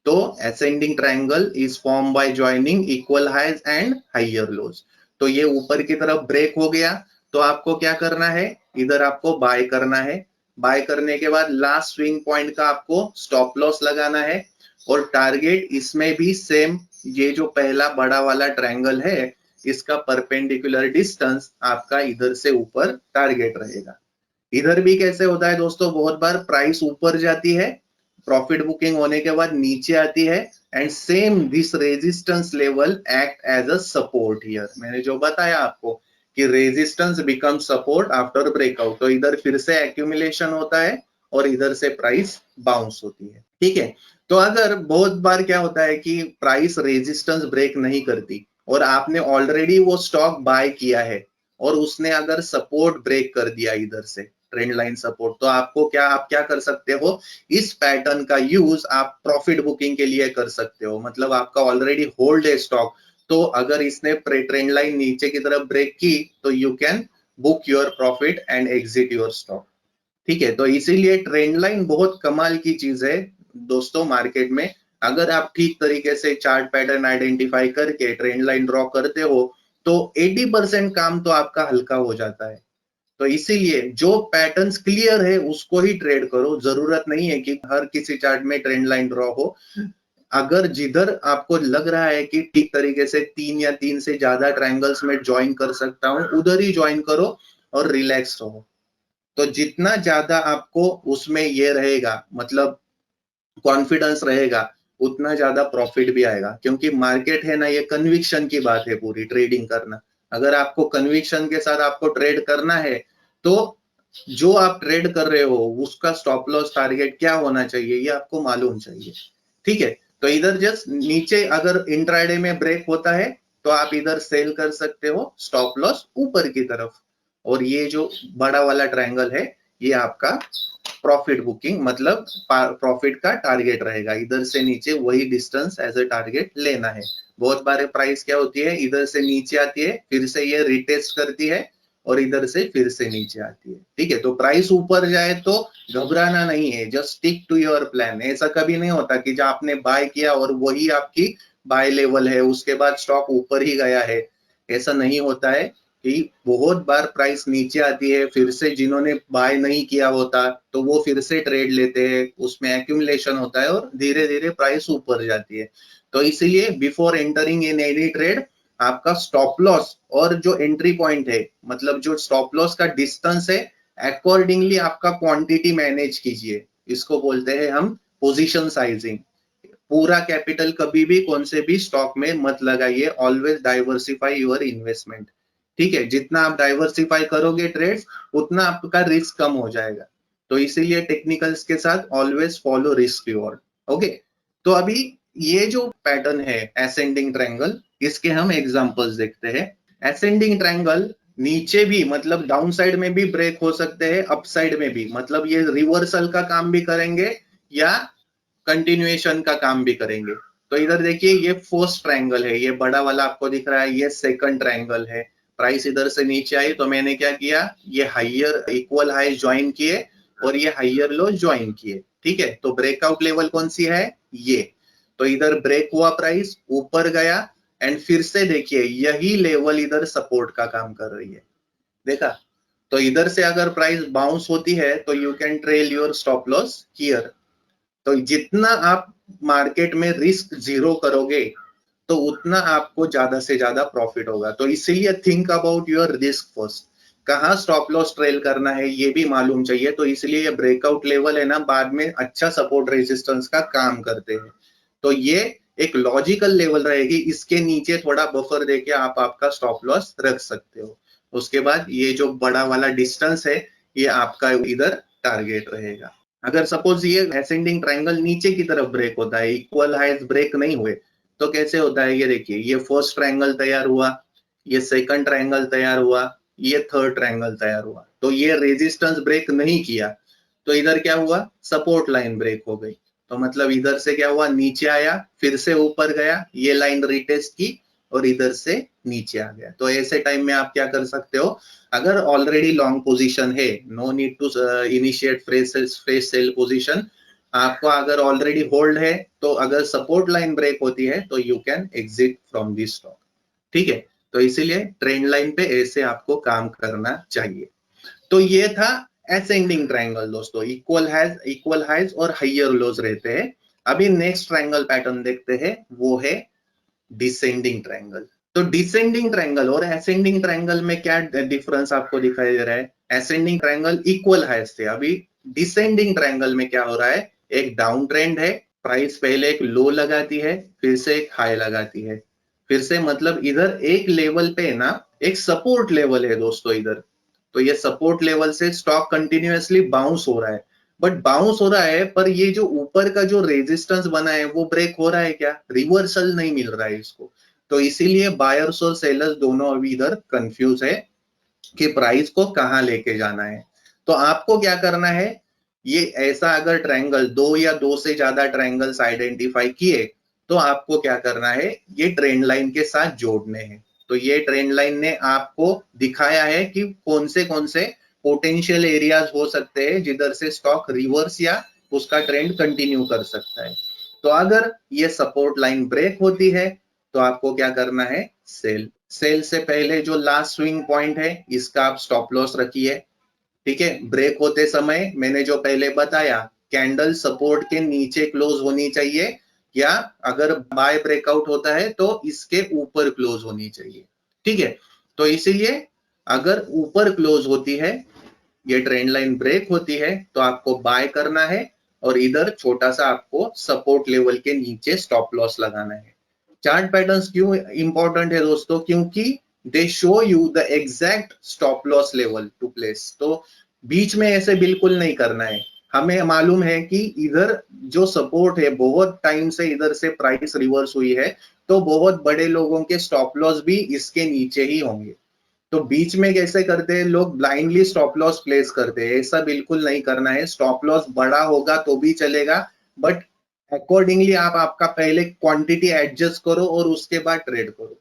तो ascending triangle is form by joining equal highs and higher lows. तो ये ऊपर की तरफ ब्रेक हो गया तो आपको क्या करना है, इधर आपको बाय करना है। बाय करने के बाद लास्ट स्विंग पॉइंट का आपको स्टॉप लॉस लगाना है और टारगेट इसमें भी सेम, ये जो पहला बड़ा वाला ट्रायंगल है इसका परपेंडिकुलर डिस्टेंस आपका इधर से ऊपर टारगेट रहेगा। इधर भी कैसे होता है दोस्तों, बहुत बार प्राइस ऊपर जाती है, प्रॉफिट बुकिंग होने के बाद नीचे आती है and same this resistance level act as a support here. मैंने जो बताया आपको कि resistance become support after breakout, तो इधर फिर से एक्यूमुलेशन होता है और इधर से प्राइस बाउंस होती है। ठीक है, तो अगर बहुत बार क्या होता है कि प्राइस रेजिस्टेंस ब्रेक नहीं करती और आपने ऑलरेडी वो स्टॉक बाय किया है और उसने अगर सपोर्ट ब्रेक कर दिया इधर से, ट्रेंड लाइन सपोर्ट, तो आपको क्या, आप क्या कर सकते हो, इस पैटर्न का यूज आप प्रॉफिट बुकिंग के लिए कर सकते हो। मतलब आपका ऑलरेडी होल्ड है स्टॉक, तो अगर इसने ट्रेंड लाइन नीचे की तरफ ब्रेक की तो you can book your profit and exit your stock. ठीक है, तो इसीलिए ट्रेंड लाइन बहुत कमाल की चीज है दोस्तों मार्केट में। अगर आप ठीक तरीके से चार्ट पैटर्न आइडेंटिफाई करके ट्रेंड लाइन ड्रॉ करते हो तो 80% काम तो आपका हल्का हो जाता है। तो इसीलिए जो पैटर्न्स क्लियर है उसको ही ट्रेड करो, जरूरत नहीं है कि हर किसी चार्ट में ट्रेंड लाइन ड्रॉ हो। अगर जिधर आपको लग रहा है कि ठीक तरीके से 3 से ज्यादा ट्रायंगल्स में ज्वाइन कर सकता हूं, उधर ही ज्वाइन करो और रिलैक्स रहो। तो जितना ज्यादा आपको उसमें ये रहेगा, मतलब कॉन्फिडेंस रहेगा, उतना ज्यादा प्रॉफिट भी आएगा। क्योंकि मार्केट है ना, ये कन्विक्शन की बात है पूरी, ट्रेडिंग करना। अगर आपको कन्विक्शन के साथ आपको ट्रेड करना है तो जो आप ट्रेड कर रहे हो उसका स्टॉप लॉस टारगेट क्या होना चाहिए ये आपको मालूम चाहिए। ठीक है, तो इधर जस्ट नीचे अगर इंट्राडे में ब्रेक होता है तो आप इधर सेल कर सकते हो, स्टॉप लॉस ऊपर की तरफ। और ये जो बड़ा वाला ट्रायंगल है ये आपका प्रॉफिट बुकिंग, मतलब प्रॉफिट का टारगेट रहेगा। इधर से नीचे वही डिस्टेंस एज अ टारगेट लेना है। बहुत बार प्राइस क्या होती है, इधर से नीचे आती है, फिर से ये रिटेस्ट करती है और इधर से फिर से नीचे आती है। ठीक है, तो प्राइस ऊपर जाए तो घबराना नहीं है, just stick to your plan. ऐसा कभी नहीं होता कि जो आपने बाय किया और वही आपकी बाय लेवल है, उसके बाद स्टॉक ऊपर ही गया है। ऐसा नहीं होता है कि बहुत बार प्राइस नीचे आती है, फिर से जिन्होंने बाय नहीं किया होता तो वो फिर से ट्रेड लेते हैं, उसमें एक्यूमुलेशन होता है और धीरे धीरे प्राइस ऊपर जाती है। तो इसीलिए before entering in any trade आपका स्टॉप लॉस और जो एंट्री पॉइंट है, मतलब जो स्टॉप लॉस का डिस्टेंस है, अकॉर्डिंगली आपका क्वांटिटी मैनेज कीजिए। इसको बोलते हैं हम पोजीशन साइजिंग। पूरा कैपिटल कभी भी कौन से भी स्टॉक में मत लगाइए, ऑलवेज डाइवर्सिफाई योर इन्वेस्टमेंट। ठीक है, जितना आप डाइवर्सिफाई करोगे ट्रेड्स उतना आपका रिस्क कम हो जाएगा। तो इसीलिए टेक्निकल्स के साथ always follow risk reward. Okay, तो अभी ये जो पैटर्न है असेंडिंग ट्रायंगल, इसके हम एग्जांपल्स देखते हैं। असेंडिंग ट्रायंगल नीचे भी, मतलब डाउन साइड में भी ब्रेक हो सकते हैं, अप साइड में भी, मतलब ये रिवर्सल का काम भी करेंगे या कंटिन्यूएशन का काम भी करेंगे। तो इधर देखिए ये फर्स्ट ट्रायंगल है, ये बड़ा वाला आपको दिख रहा है, ये सेकंड ट्रायंगल है। प्राइस इधर से नीचे आई तो मैंने क्या किया, ये हाइयर इक्वल हाई ज्वाइन किए और ये हाइयर लो ज्वाइन किए। ठीक है, तो ब्रेकआउट लेवल कौन सी है, ये। तो इधर ब्रेक हुआ, प्राइस ऊपर गया एंड फिर से देखिए यही लेवल इधर सपोर्ट का काम कर रही है, देखा। तो इधर से अगर प्राइस बाउंस होती है तो you can trail your stop loss here. तो जितना आप मार्केट में रिस्क जीरो करोगे तो उतना आपको ज्यादा से ज्यादा प्रॉफिट होगा। तो इसीलिए think about your risk first, कहाँ स्टॉप लॉस ट्रेल करना है ये भी मालूम चाहिए। तो इसलिए ये ब्रेकआउट लेवल है ना, बाद में अच्छा सपोर्ट रेजिस्टेंस का काम करते हैं। तो ये एक लॉजिकल लेवल रहेगी, इसके नीचे थोड़ा बफर देके आप आपका स्टॉप लॉस रख सकते हो। उसके बाद ये जो बड़ा वाला डिस्टेंस है ये आपका इधर टारगेट रहेगा। अगर सपोज ये असेंडिंग ट्रायंगल नीचे की तरफ ब्रेक होता है, इक्वल हाइज ब्रेक नहीं हुए, तो कैसे होता है, ये देखिए ये फर्स्ट ट्रायंगल तैयार हुआ, ये सेकंड ट्रायंगल तैयार हुआ, ये थर्ड ट्रायंगल तैयार हुआ, तो ये रेजिस्टेंस ब्रेक नहीं किया, तो इधर क्या हुआ, सपोर्ट लाइन ब्रेक हो गई। तो मतलब इधर से क्या हुआ, नीचे आया, फिर से ऊपर गया, ये लाइन रिटेस्ट की और इधर से नीचे आ गया। तो ऐसे टाइम में आप क्या कर सकते हो, अगर ऑलरेडी लॉन्ग पोजीशन है, no need to initiate fresh sell position, आपको अगर ऑलरेडी होल्ड है तो अगर सपोर्ट लाइन ब्रेक होती है तो you can exit from this stock, ठीक है। तो इसीलिए ट्रेंड लाइन पे ऐसे आपको काम करना चाहिए। तो ये था असेंडिंग ट्रायंगल दोस्तों, इक्वल हाइज और हाइयर लोज रहते हैं। अभी नेक्स्ट ट्रायंगल पैटर्न देखते हैं, वो है डिसेंडिंग ट्रायंगल। तो डिसेंडिंग ट्रायंगल और असेंडिंग ट्रायंगल में क्या डिफरेंस आपको दिखाई दे रहा है, असेंडिंग ट्रायंगल इक्वल हाइज थे, अभी डिसेंडिंग ट्रायंगल में क्या हो रहा है, एक डाउन ट्रेंड है, प्राइस पहले एक लो लगाती है, फिर से एक हाई लगाती है, फिर से मतलब इधर एक लेवल पे ना एक सपोर्ट लेवल है दोस्तों इधर। तो ये सपोर्ट लेवल से स्टॉक कंटिन्यूअसली बाउंस हो रहा है, बट बाउंस हो रहा है पर ये जो ऊपर का जो रेजिस्टेंस बना है वो ब्रेक हो रहा है क्या, रिवर्सल नहीं मिल रहा है इसको। तो इसीलिए बायर्स और सेलर्स दोनों अभी इधर कंफ्यूज है कि प्राइस को कहां लेके जाना है। तो आपको क्या करना है, ये ऐसा अगर ट्रायंगल दो या दो से ज्यादा ट्रायंगल्स आइडेंटिफाई किए तो आपको क्या करना है, ये ट्रेंड लाइन के साथ जोड़ने हैं। तो ये ट्रेंड लाइन ने आपको दिखाया है कि कौन से पोटेंशियल एरियाज हो सकते हैं जिधर से स्टॉक रिवर्स या उसका ट्रेंड कंटिन्यू कर सकता है। तो अगर ये सपोर्ट लाइन ब्रेक होती है तो आपको क्या करना है, सेल से पहले जो लास्ट स्विंग पॉइंट है इसका आप स्टॉप लॉस रखिए, ठीक है। ब्रेक होते समय मैंने जो पहले बताया, कैंडल सपोर्ट के नीचे क्लोज होनी चाहिए, या अगर बाय ब्रेकआउट होता है तो इसके ऊपर क्लोज होनी चाहिए, ठीक है। तो इसीलिए अगर ऊपर क्लोज होती है, ये ट्रेंड लाइन ब्रेक होती है, तो आपको बाय करना है और इधर छोटा सा आपको सपोर्ट लेवल के नीचे स्टॉप लॉस लगाना है। चार्ट पैटर्न्स क्यों इंपॉर्टेंट है दोस्तों, क्योंकि they show you the exact stop loss level to place. तो बीच में ऐसे बिल्कुल नहीं करना है। हमें मालूम है कि इधर जो सपोर्ट है, बहुत टाइम से इधर से प्राइस रिवर्स हुई है, तो बहुत बड़े लोगों के स्टॉप लॉस भी इसके नीचे ही होंगे। तो बीच में कैसे करते हैं लोग, ब्लाइंडली स्टॉप लॉस प्लेस करते हैं, ऐसा बिल्कुल नहीं करना है। स्टॉप लॉस बड़ा होगा तो भी चलेगा, बट अकॉर्डिंगली आप आपका पहले क्वांटिटी एडजस्ट करो और उसके बाद ट्रेड करो।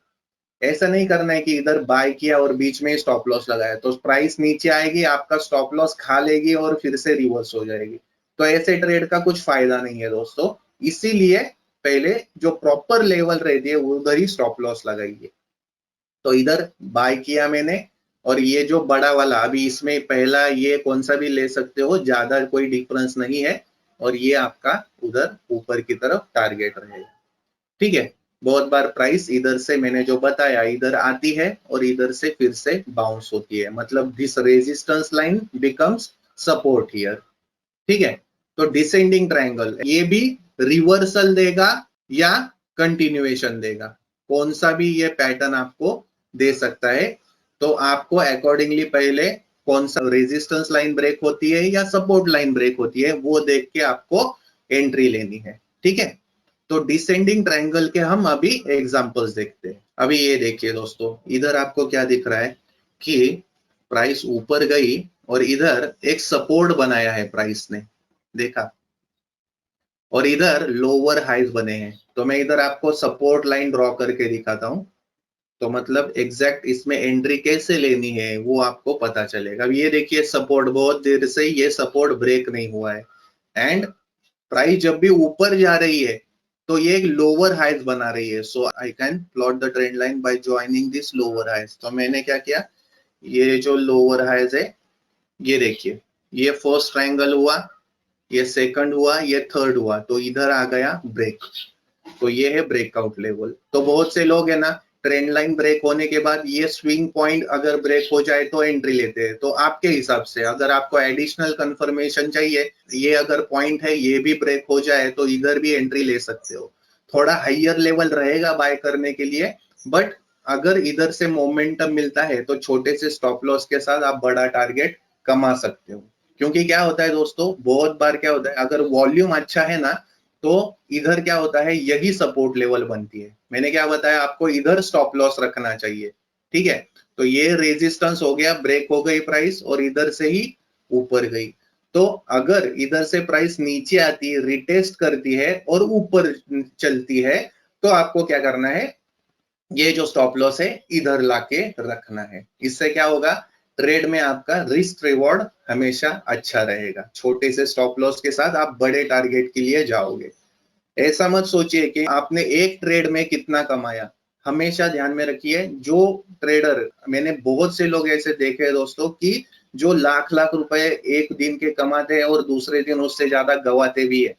ऐसा नहीं करना है कि इधर बाय किया और बीच में स्टॉप लॉस लगाया तो प्राइस नीचे आएगी, आपका स्टॉप लॉस खा लेगी और फिर से रिवर्स हो जाएगी। तो ऐसे ट्रेड का कुछ फायदा नहीं है दोस्तों। इसीलिए पहले जो प्रॉपर लेवल रहती है उधर ही स्टॉप लॉस लगाइए। तो इधर बाय किया मैंने, और ये जो बड़ा वाला अभी इसमें पहला ये कौन सा भी ले सकते हो, ज्यादा कोई डिफरेंस नहीं है, और ये आपका उधर ऊपर की तरफ टारगेट रहेगा, ठीक है। बहुत बार प्राइस इधर से मैंने जो बताया इधर आती है और इधर से फिर से बाउंस होती है, मतलब this resistance line becomes support here, ठीक है। तो डिसेंडिंग ट्रायंगल ये भी रिवर्सल देगा या कंटिन्यूएशन देगा, कौन सा भी ये पैटर्न आपको दे सकता है। तो आपको अकॉर्डिंगली पहले कौन सा रेजिस्टेंस लाइन ब्रेक होती है या सपोर्ट लाइन ब्रेक होती है वो देख के आपको एंट्री लेनी है, ठीक है। तो डिसेंडिंग ट्रायंगल के हम अभी एग्जांपल्स देखते हैं। अभी ये देखिए दोस्तों, इधर आपको क्या दिख रहा है कि प्राइस ऊपर गई और इधर एक सपोर्ट बनाया है प्राइस ने, देखा, और इधर लोअर हाइज बने हैं। तो मैं इधर आपको सपोर्ट लाइन ड्रॉ करके दिखाता हूं, तो मतलब एग्जैक्ट इसमें एंट्री कैसे लेनी है वो आपको पता चलेगा। अब ये देखिए सपोर्ट, बहुत देर से ये सपोर्ट ब्रेक नहीं हुआ है, एंड प्राइस जब भी ऊपर जा रही है तो ये एक लोअर हाइज बना रही है. So I can plot the trend line by joining this lower highs. तो मैंने क्या किया, ये जो लोअर हाइज है ये देखिए, ये फर्स्ट ट्रायंगल हुआ, ये सेकंड हुआ, ये थर्ड हुआ, तो इधर आ गया ब्रेक. तो ये है ब्रेकआउट लेवल. तो बहुत से लोग है ना, ट्रेंड लाइन ब्रेक होने के बाद ये स्विंग पॉइंट अगर ब्रेक हो जाए तो एंट्री लेते हैं. तो आपके हिसाब से अगर आपको एडिशनल कंफर्मेशन चाहिए, ये अगर पॉइंट है ये भी ब्रेक हो जाए तो इधर भी एंट्री ले सकते हो. थोड़ा हाइयर लेवल रहेगा बाय करने के लिए, बट अगर इधर से मोमेंटम मिलता है तो छोटे से स्टॉप लॉस के साथ आप बड़ा टारगेट कमा सकते हो. क्योंकि क्या होता है दोस्तों, बहुत बार क्या होता है, अगर वॉल्यूम अच्छा है ना तो इधर क्या होता है, यही सपोर्ट लेवल बनती है. मैंने क्या बताया आपको, इधर स्टॉप लॉस रखना चाहिए. ठीक है, तो ये रेजिस्टेंस हो गया, ब्रेक हो गई प्राइस और इधर से ही ऊपर गई. तो अगर इधर से प्राइस नीचे आती है, रिटेस्ट करती है और ऊपर चलती है, तो आपको क्या करना है, ये जो स्टॉप लॉस है इधर लाके रखना है. इससे क्या होगा, ट्रेड में आपका रिस्क रिवॉर्ड हमेशा अच्छा रहेगा. छोटे से स्टॉप लॉस के साथ आप बड़े टारगेट के लिए जाओगे. ऐसा मत सोचिए कि आपने एक ट्रेड में कितना कमाया. हमेशा ध्यान में रखिए, जो ट्रेडर, मैंने बहुत से लोग ऐसे देखे हैं दोस्तों कि जो लाख लाख रुपए एक दिन के कमाते हैं और दूसरे दिन उससे ज्यादा गवाते भी है.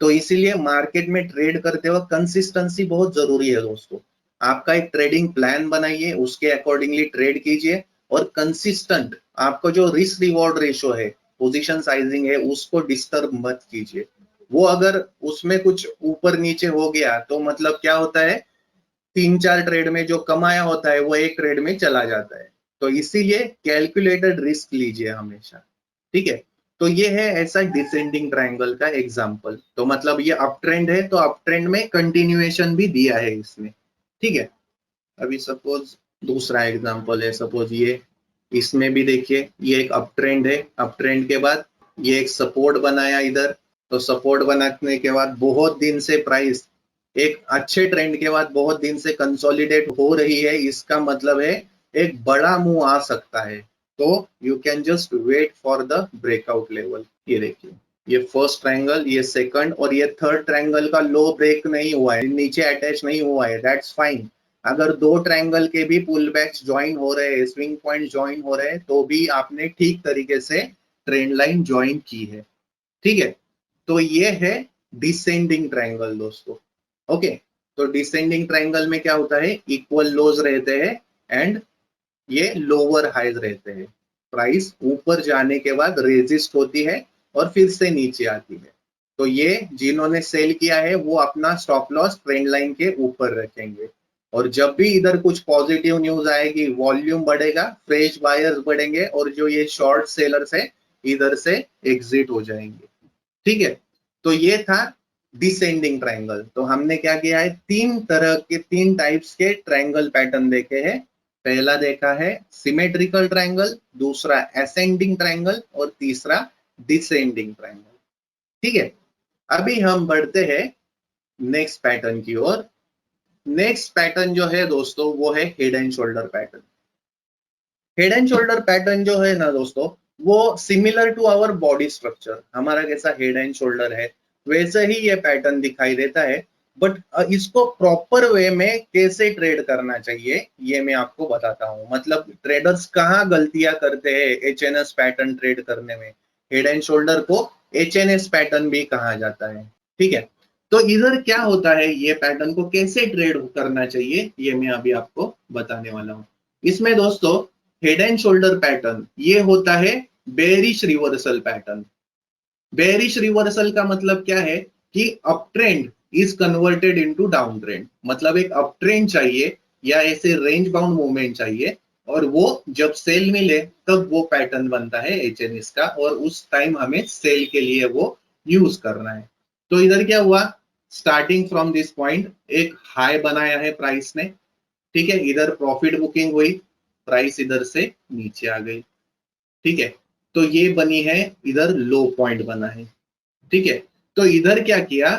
तो इसीलिए मार्केट में ट्रेड करते वक्त कंसिस्टेंसी बहुत जरूरी है दोस्तों. आपका एक ट्रेडिंग प्लान बनाइए, उसके अकॉर्डिंगली ट्रेड कीजिए और कंसिस्टेंट, आपको जो रिस्क रिवॉर्ड रेशो है, पोजीशन साइजिंग है, उसको डिस्टर्ब मत कीजिए. वो अगर उसमें कुछ ऊपर नीचे हो गया तो मतलब क्या होता है, 3-4 ट्रेड में जो कमाया होता है वो एक ट्रेड में चला जाता है. तो इसीलिए कैलकुलेटेड रिस्क लीजिए हमेशा. ठीक है, तो ये है ऐसा डिसेंडिंग ट्रायंगल का एग्जांपल. तो मतलब ये अप ट्रेंड है तो अप ट्रेंड में कंटिन्यूएशन भी दिया है इसमें. ठीक है, अभी सपोज दूसरा एग्जांपल है, सपोज ये, इसमें भी देखिए ये एक अप ट्रेंड है, अप ट्रेंड के बाद ये एक सपोर्ट बनाया इधर. तो सपोर्ट बनाने के बाद बहुत दिन से प्राइस एक अच्छे ट्रेंड के बाद बहुत दिन से कंसोलिडेट हो रही है, इसका मतलब है एक बड़ा मूव आ सकता है. तो you can just wait for the breakout level. ये देखिए, ये फर्स्ट ट्रायंगल, ये सेकंड और ये थर्ड ट्रायंगल का लो ब्रेक नहीं हुआ है, नीचे अटैच नहीं हुआ है, दैट्स फाइन. अगर दो ट्रायंगल के भी पुल बैक्स ज्वाइन हो रहे हैं, स्विंग पॉइंट ज्वाइन हो रहे हैं, तो भी आपने ठीक तरीके से ट्रेंड लाइन ज्वाइन की है. ठीक है, तो ये है डिसेंडिंग ट्रायंगल दोस्तों. ओके, तो डिसेंडिंग ट्रायंगल में क्या होता है, इक्वल लोज रहते हैं एंड ये लोअर हाइज रहते हैं. प्राइस ऊपर जाने के बाद रेजिस्ट होती है और फिर से नीचे आती है. तो ये जिन्होंने सेल किया है वो अपना स्टॉप लॉस ट्रेंड लाइन के ऊपर रखेंगे. और जब भी इधर कुछ पॉजिटिव न्यूज आएगी, वॉल्यूम बढ़ेगा, फ्रेश बायर्स बढ़ेंगे और जो ये शॉर्ट सेलर्स है इधर से एग्जिट हो जाएंगे. ठीक है, तो ये था डिसेंडिंग ट्रायंगल. तो हमने क्या किया है, तीन तरह के, तीन टाइप्स के ट्रायंगल पैटर्न देखे हैं. पहला देखा है सिमेट्रिकल ट्रायंगल, दूसरा असेंडिंग ट्रायंगल और तीसरा डिसेंडिंग ट्रायंगल. ठीक है, अभी हम बढ़ते हैं नेक्स्ट पैटर्न की ओर. नेक्स्ट पैटर्न जो है दोस्तों वो है head and shoulder pattern. Head and shoulder pattern जो है ना दोस्तों, वो similar to our body structure, हमारा कैसा हेड एंड शोल्डर है वैसे ही ये पैटर्न दिखाई देता है. बट इसको प्रॉपर वे में कैसे ट्रेड करना चाहिए ये मैं आपको बताता हूँ. मतलब ट्रेडर्स कहाँ गलतियां करते हैं एचएनएस पैटर्न ट्रेड करने में. हेड एंड शोल्डर को एचएनएस पैटर्न भी कहा जाता है. ठीक है, तो इधर क्या होता है, ये पैटर्न को कैसे ट्रेड करना चाहिए ये मैं अभी आपको बताने वाला हूँ. इसमें दोस्तों हेड एंड शोल्डर पैटर्न ये होता है bearish reversal pattern. Bearish reversal का मतलब क्या है कि up trend is converted into down trend. मतलब एक अप ट्रेंड चाहिए या ऐसे रेंज बाउंड मूवमेंट चाहिए और वो जब सेल मिले तब वो पैटर्न बनता है एचएनएस का और उस टाइम हमें सेल के लिए वो यूज करना है. तो इधर क्या हुआ, स्टार्टिंग फ्रॉम दिस पॉइंट एक हाई बनाया है प्राइस ने. ठीक है, इधर प्रॉफिट बुकिंग हुई, प्राइस इधर से नीचे आ गई. ठीक है, तो ये बनी है, इधर लो पॉइंट बना है. ठीक है, तो इधर क्या किया,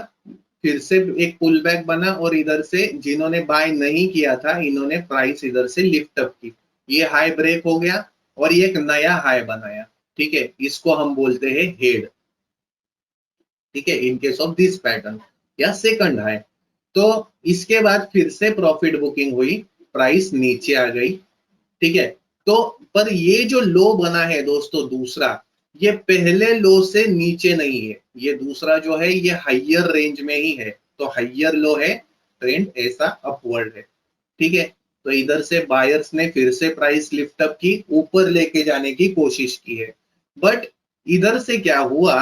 फिर से एक पुल बैक बना और इधर से जिन्होंने बाय नहीं किया था इन्होंने प्राइस इधर से लिफ्ट अप की. ये हाई ब्रेक हो गया और ये एक नया हाई बनाया. ठीक है, इसको हम बोलते हैं हेड. ठीक है, in case of this pattern या सेकंड हाई। तो इसके बाद फिर से प्रॉफिट बुकिंग हुई, प्राइस नीचे आ गई, ठीक है। तो पर ये जो लो बना है दोस्तों दूसरा, ये पहले लो से नीचे नहीं है, ये दूसरा जो है ये हाइयर रेंज में ही है, तो हाइयर लो है, ट्रेंड ऐसा अपवर्ड है, ठीक है। तो इधर से बायर्स ने फिर से प्राइस लिफ्ट अप की, ऊपर लेके जाने की कोशिश की है, बट इधर से क्या हुआ,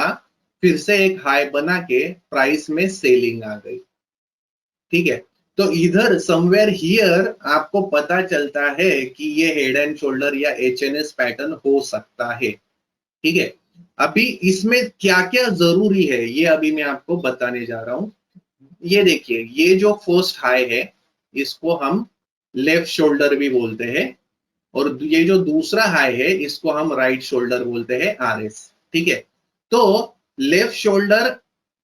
फिर से एक हाई बना के प्राइस में सेलिंग आ गई, ठीक है। तो इधर समवेयर हियर आपको पता चलता है कि ये हेड एंड शोल्डर या एचएनएस पैटर्न हो सकता है, ठीक है। अभी इसमें क्या क्या जरूरी है ये अभी मैं आपको बताने जा रहा हूं। ये देखिए, ये जो फर्स्ट हाई है इसको हम लेफ्ट शोल्डर भी बोलते हैं, और ये जो दूसरा हाई है इसको हम राइट शोल्डर बोलते हैं, आरएस, ठीक है। तो left shoulder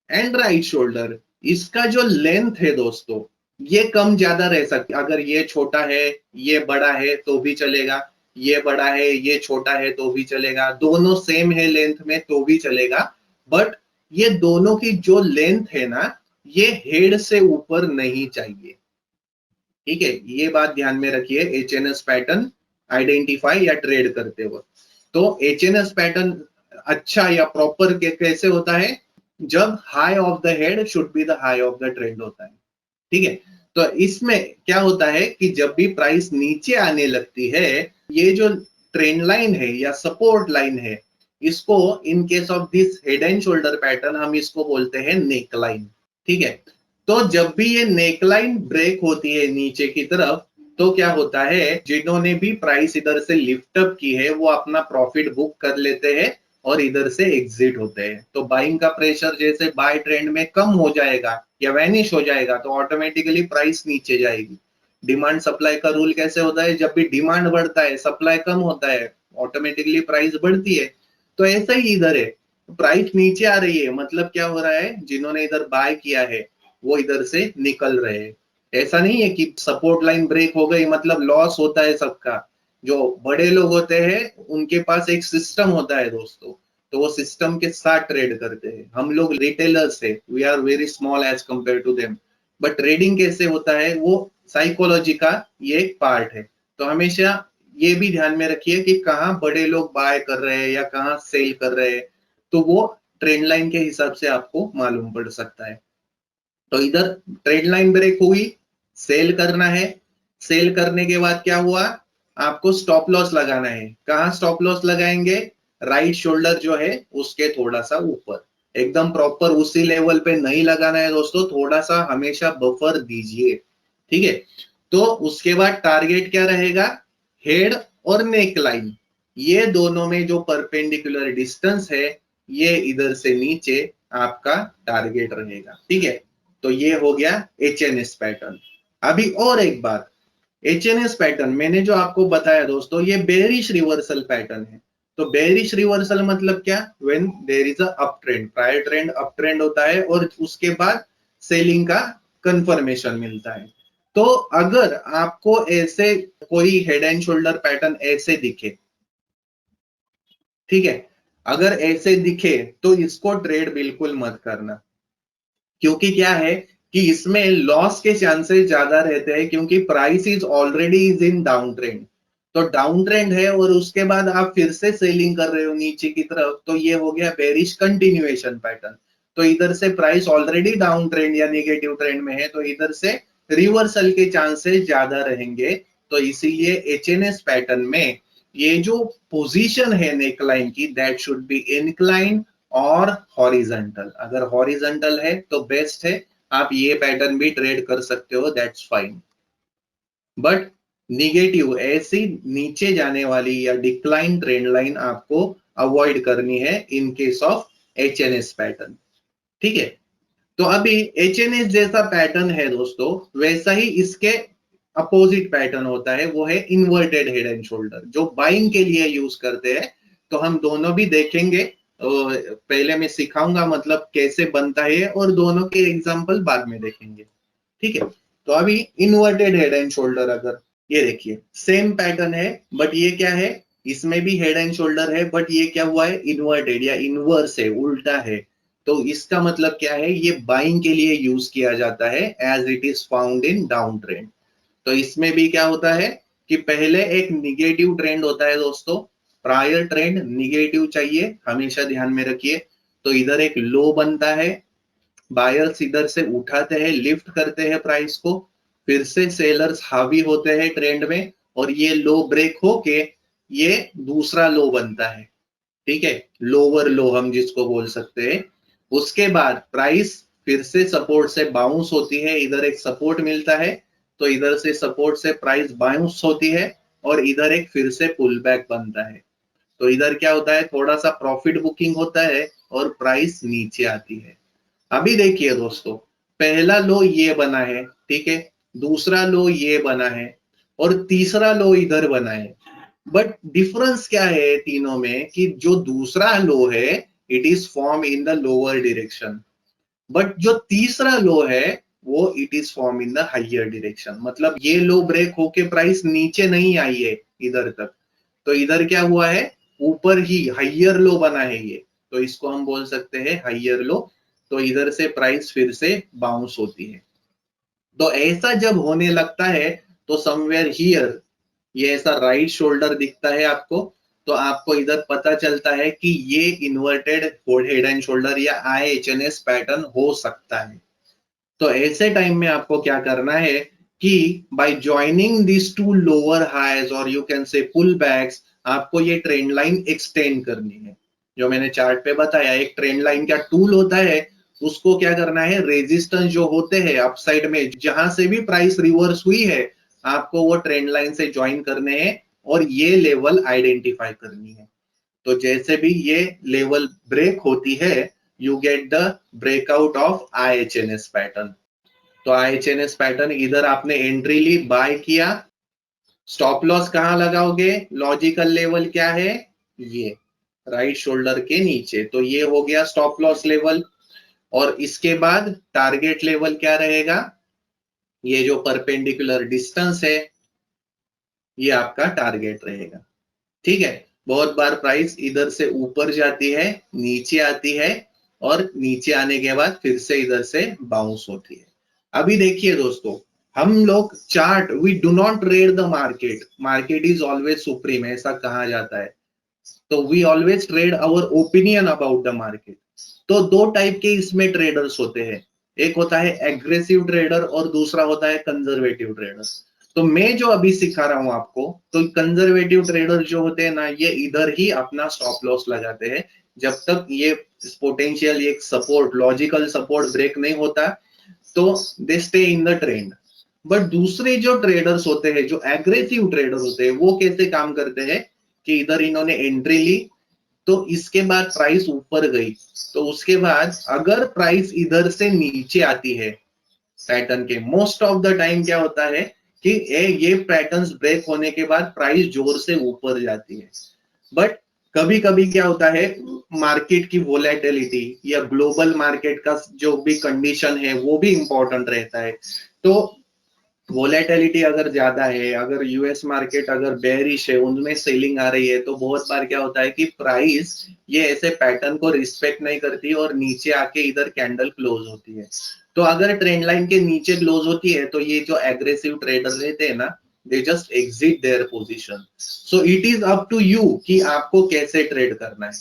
and right shoulder, इसका जो लेंथ है दोस्तों, ये कम ज्यादा रह सकती है। अगर ये छोटा है ये बड़ा है तो भी चलेगा, ये बड़ा है ये छोटा है तो भी चलेगा, दोनों सेम है लेंथ में तो भी चलेगा, बट ये दोनों की जो लेंथ है ना, ये हेड से ऊपर नहीं चाहिए, ठीक है। ये बात ध्यान में रखिए एचएनएस पैटर्न आइडेंटिफाई या ट्रेड करते वक्त। तो एचएनएस पैटर्न अच्छा या प्रॉपर कैसे होता है, जब high of the head should be the high of the trend होता है, ठीक है। तो इसमें क्या होता है कि जब भी प्राइस नीचे आने लगती है, ये जो ट्रेंड लाइन है या सपोर्ट लाइन है, इसको in case of this head and shoulder pattern हम इसको बोलते हैं नेक लाइन, ठीक है। तो जब भी ये नेकलाइन ब्रेक होती है नीचे की तरफ, तो क्या होता है, जिन्होंने भी प्राइस इधर से लिफ्ट अप की है वो अपना प्रॉफिट बुक कर लेते हैं और इधर से एग्जिट होते हैं। तो बाइंग का प्रेशर जैसे बाय ट्रेंड में कम हो जाएगा या वैनिश हो जाएगा, तो ऑटोमेटिकली प्राइस नीचे जाएगी। डिमांड सप्लाई का रूल कैसे होता है, जब भी डिमांड बढ़ता है सप्लाई कम होता है, ऑटोमेटिकली प्राइस बढ़ती है। तो ऐसा ही इधर है, प्राइस नीचे आ रही है मतलब क्या हो रहा है, जिन्होंने इधर बाय किया है वो इधर से निकल रहे हैं। ऐसा नहीं है कि सपोर्ट लाइन ब्रेक हो गई मतलब लॉस होता है सबका। जो बड़े लोग होते हैं उनके पास एक सिस्टम होता है दोस्तों, तो वो सिस्टम के साथ ट्रेड करते हैं। हम लोग रिटेलर्स है, we are very small as compare to them, but trading कैसे होता है वो साइकोलॉजी का ये एक पार्ट है। तो हमेशा ये भी ध्यान में रखिए कि कहाँ बड़े लोग बाय कर रहे हैं या कहाँ सेल कर रहे हैं, तो वो ट्रेंड लाइन के हिसाब से आपको मालूम पड़ सकता है। तो इधर ट्रेड लाइन ब्रेक हुई, सेल करना है, सेल करने के बाद क्या हुआ, आपको स्टॉप लॉस लगाना है। कहाँ स्टॉप लॉस लगाएंगे, राइट शोल्डर जो है उसके थोड़ा सा ऊपर, एकदम प्रॉपर उसी लेवल पे नहीं लगाना है दोस्तों, थोड़ा सा हमेशा बफर दीजिए, ठीक है। तो उसके बाद टारगेट क्या रहेगा, हेड और नेक लाइन, ये दोनों में जो परपेंडिकुलर डिस्टेंस है ये इधर से नीचे आपका टारगेट रहेगा, ठीक है। तो ये हो गया एचएनएस पैटर्न। अभी और एक बात, एचएनएस पैटर्न मैंने जो आपको बताया दोस्तों, ये बेरिश रिवर्सल पैटर्न है। तो बेरिश रिवर्सल मतलब क्या, when there is a up trend, prior trend up trend होता है और उसके बाद सेलिंग का कंफर्मेशन मिलता है। तो अगर आपको ऐसे कोई हेड एंड शोल्डर पैटर्न ऐसे दिखे, ठीक है, अगर ऐसे दिखे तो इसको ट्रेड बिल्कुल मत करना, क्योंकि क्या है कि इसमें लॉस के चांसेस ज्यादा रहते हैं, क्योंकि price is already is in down trend. तो डाउन ट्रेंड है और उसके बाद आप फिर से सेलिंग कर रहे हो नीचे की तरफ, तो ये हो गया बेरिश कंटिन्यूएशन पैटर्न। तो इधर से प्राइस ऑलरेडी डाउन ट्रेंड या नेगेटिव ट्रेंड में है, तो इधर से रिवर्सल के चांसेस ज्यादा रहेंगे। तो इसीलिए एचएनएस पैटर्न में ये जो पोजीशन है नेकलाइन की, दैट शुड बी इनक्लाइन और हॉरिजॉन्टल। अगर हॉरिजॉन्टल है तो बेस्ट है, आप ये पैटर्न भी ट्रेड कर सकते हो, दैट्स फाइन। बट निगेटिव ऐसी नीचे जाने वाली या डिक्लाइन ट्रेंड लाइन आपको अवॉइड करनी है इन केस ऑफ एचएनएस पैटर्न, ठीक है। तो अभी एचएनएस जैसा पैटर्न है दोस्तों, वैसा ही इसके अपोजिट पैटर्न होता है, वो है इन्वर्टेड हेड एंड शोल्डर, जो बाइंग के लिए यूज करते हैं। तो हम दोनों भी देखेंगे, पहले मैं सिखाऊंगा मतलब कैसे बनता है और दोनों के एग्जांपल बाद में देखेंगे, ठीक है। तो अभी इन्वर्टेड हेड एंड शोल्डर, अगर ये देखिए सेम पैटर्न है, बट ये क्या है, इसमें भी हेड एंड शोल्डर है, बट ये क्या हुआ है, इन्वर्टेड या इनवर्स है, उल्टा है। तो इसका मतलब क्या है, ये बाइंग के लिए यूज किया जाता है as it is found in down trend. तो इसमें भी क्या होता है कि पहले एक निगेटिव ट्रेंड होता है दोस्तों, प्रायर ट्रेंड निगेटिव चाहिए, हमेशा ध्यान में रखिए। तो इधर एक लो बनता है, बायर्स इधर से उठाते हैं, लिफ्ट करते हैं प्राइस को, फिर से सेलर्स हावी होते हैं ट्रेंड में, और ये लो ब्रेक होके ये दूसरा लो बनता है, ठीक है, लोअर लो हम जिसको बोल सकते हैं। उसके बाद प्राइस फिर से सपोर्ट से बाउंस होती है, इधर एक सपोर्ट मिलता है, तो इधर से सपोर्ट से प्राइस बाउंस होती है, और इधर एक फिर से पुल बैक बनता है। तो इधर क्या होता है, थोड़ा सा प्रॉफिट बुकिंग होता है और प्राइस नीचे आती है। अभी देखिए दोस्तों, पहला लो ये बना है, ठीक है, दूसरा लो ये बना है, और तीसरा लो इधर बना है। बट डिफरेंस क्या है तीनों में कि जो दूसरा लो है it is form in the lower direction, but जो तीसरा लो है वो it is form in the higher direction. मतलब ये लो ब्रेक होके प्राइस नीचे नहीं आई है इधर तक, तो इधर क्या हुआ है, ऊपर ही हाइयर लो बना है ये, तो इसको हम बोल सकते हैं हाइयर लो। तो इधर से प्राइस फिर से बाउंस होती है। तो ऐसा जब होने लगता है तो समवेयर हियर ये ऐसा राइट शोल्डर दिखता है आपको, तो आपको इधर पता चलता है कि ये इन्वर्टेड हेड एंड शोल्डर या IHNS पैटर्न हो सकता है। तो ऐसे टाइम में आपको क्या करना है कि by joining this two lower highs और you can say pull backs, आपको ये ट्रेंड लाइन एक्सटेंड करनी है। जो मैंने चार्ट पे बताया, एक ट्रेंड लाइन का टूल होता है, उसको क्या करना है, रेजिस्टेंस जो होते हैं अपसाइड में जहां से भी प्राइस रिवर्स हुई है, आपको वो ट्रेंड लाइन से ज्वाइन करने हैं और ये लेवल आइडेंटिफाई करनी है। तो जैसे भी ये लेवल ब्रेक होती है, you get the breakout of IHNS pattern. तो IHNS पैटर्न इधर आपने एंट्री ली, बाय किया, स्टॉप लॉस कहां लगाओगे, लॉजिकल लेवल क्या है, ये राइट शोल्डर के नीचे, तो ये हो गया स्टॉप लॉस लेवल। और इसके बाद टारगेट लेवल क्या रहेगा, ये जो परपेंडिकुलर डिस्टेंस है ये आपका टारगेट रहेगा, ठीक है। बहुत बार प्राइस इधर से ऊपर जाती है, नीचे आती है, और नीचे आने के बाद फिर से इधर से बाउंस होती है। अभी देखिए दोस्तों, हम लोग chart, we do not trade the market, market is always supreme, ऐसा कहा जाता है। तो we always trade our opinion about the market. तो दो टाइप के इसमें ट्रेडर्स होते हैं, एक होता है एग्रेसिव ट्रेडर और दूसरा होता है कंजर्वेटिव ट्रेडर। तो मैं जो अभी सिखा रहा हूं आपको, तो कंजर्वेटिव ट्रेडर जो होते हैं ना, ये इधर ही अपना स्टॉप लॉस लगाते हैं जब तक ये पोटेंशियल एक सपोर्ट, लॉजिकल सपोर्ट ब्रेक नहीं होता, तो they stay in the trend. But दूसरे जो ट्रेडर्स होते हैं, जो एग्रेसिव ट्रेडर होते हैं, वो कैसे काम करते हैं कि इधर इन्होंने एंट्री ली, तो इसके बाद प्राइस ऊपर गई, तो उसके बाद अगर प्राइस इधर से नीचे आती है पैटर्न के, मोस्ट ऑफ द टाइम क्या होता है कि ये पैटर्न्स ब्रेक होने के बाद प्राइस जोर से ऊपर जाती है। बट कभी कभी क्या होता है, मार्केट की वोलेटिलिटी या ग्लोबल मार्केट का जो भी कंडीशन है वो भी इंपॉर्टेंट रहता है। तो वोलेटिलिटी अगर ज्यादा है, अगर यूएस मार्केट अगर बेरिश है, उनमें सेलिंग आ रही है, तो बहुत बार क्या होता है कि प्राइस ये ऐसे पैटर्न को रिस्पेक्ट नहीं करती और नीचे आके इधर कैंडल क्लोज होती है। तो अगर ट्रेंड लाइन के नीचे क्लोज होती है, तो ये जो एग्रेसिव ट्रेडर रहते हैं ना, they just exit their position. So it is up to you कि आपको कैसे ट्रेड करना है।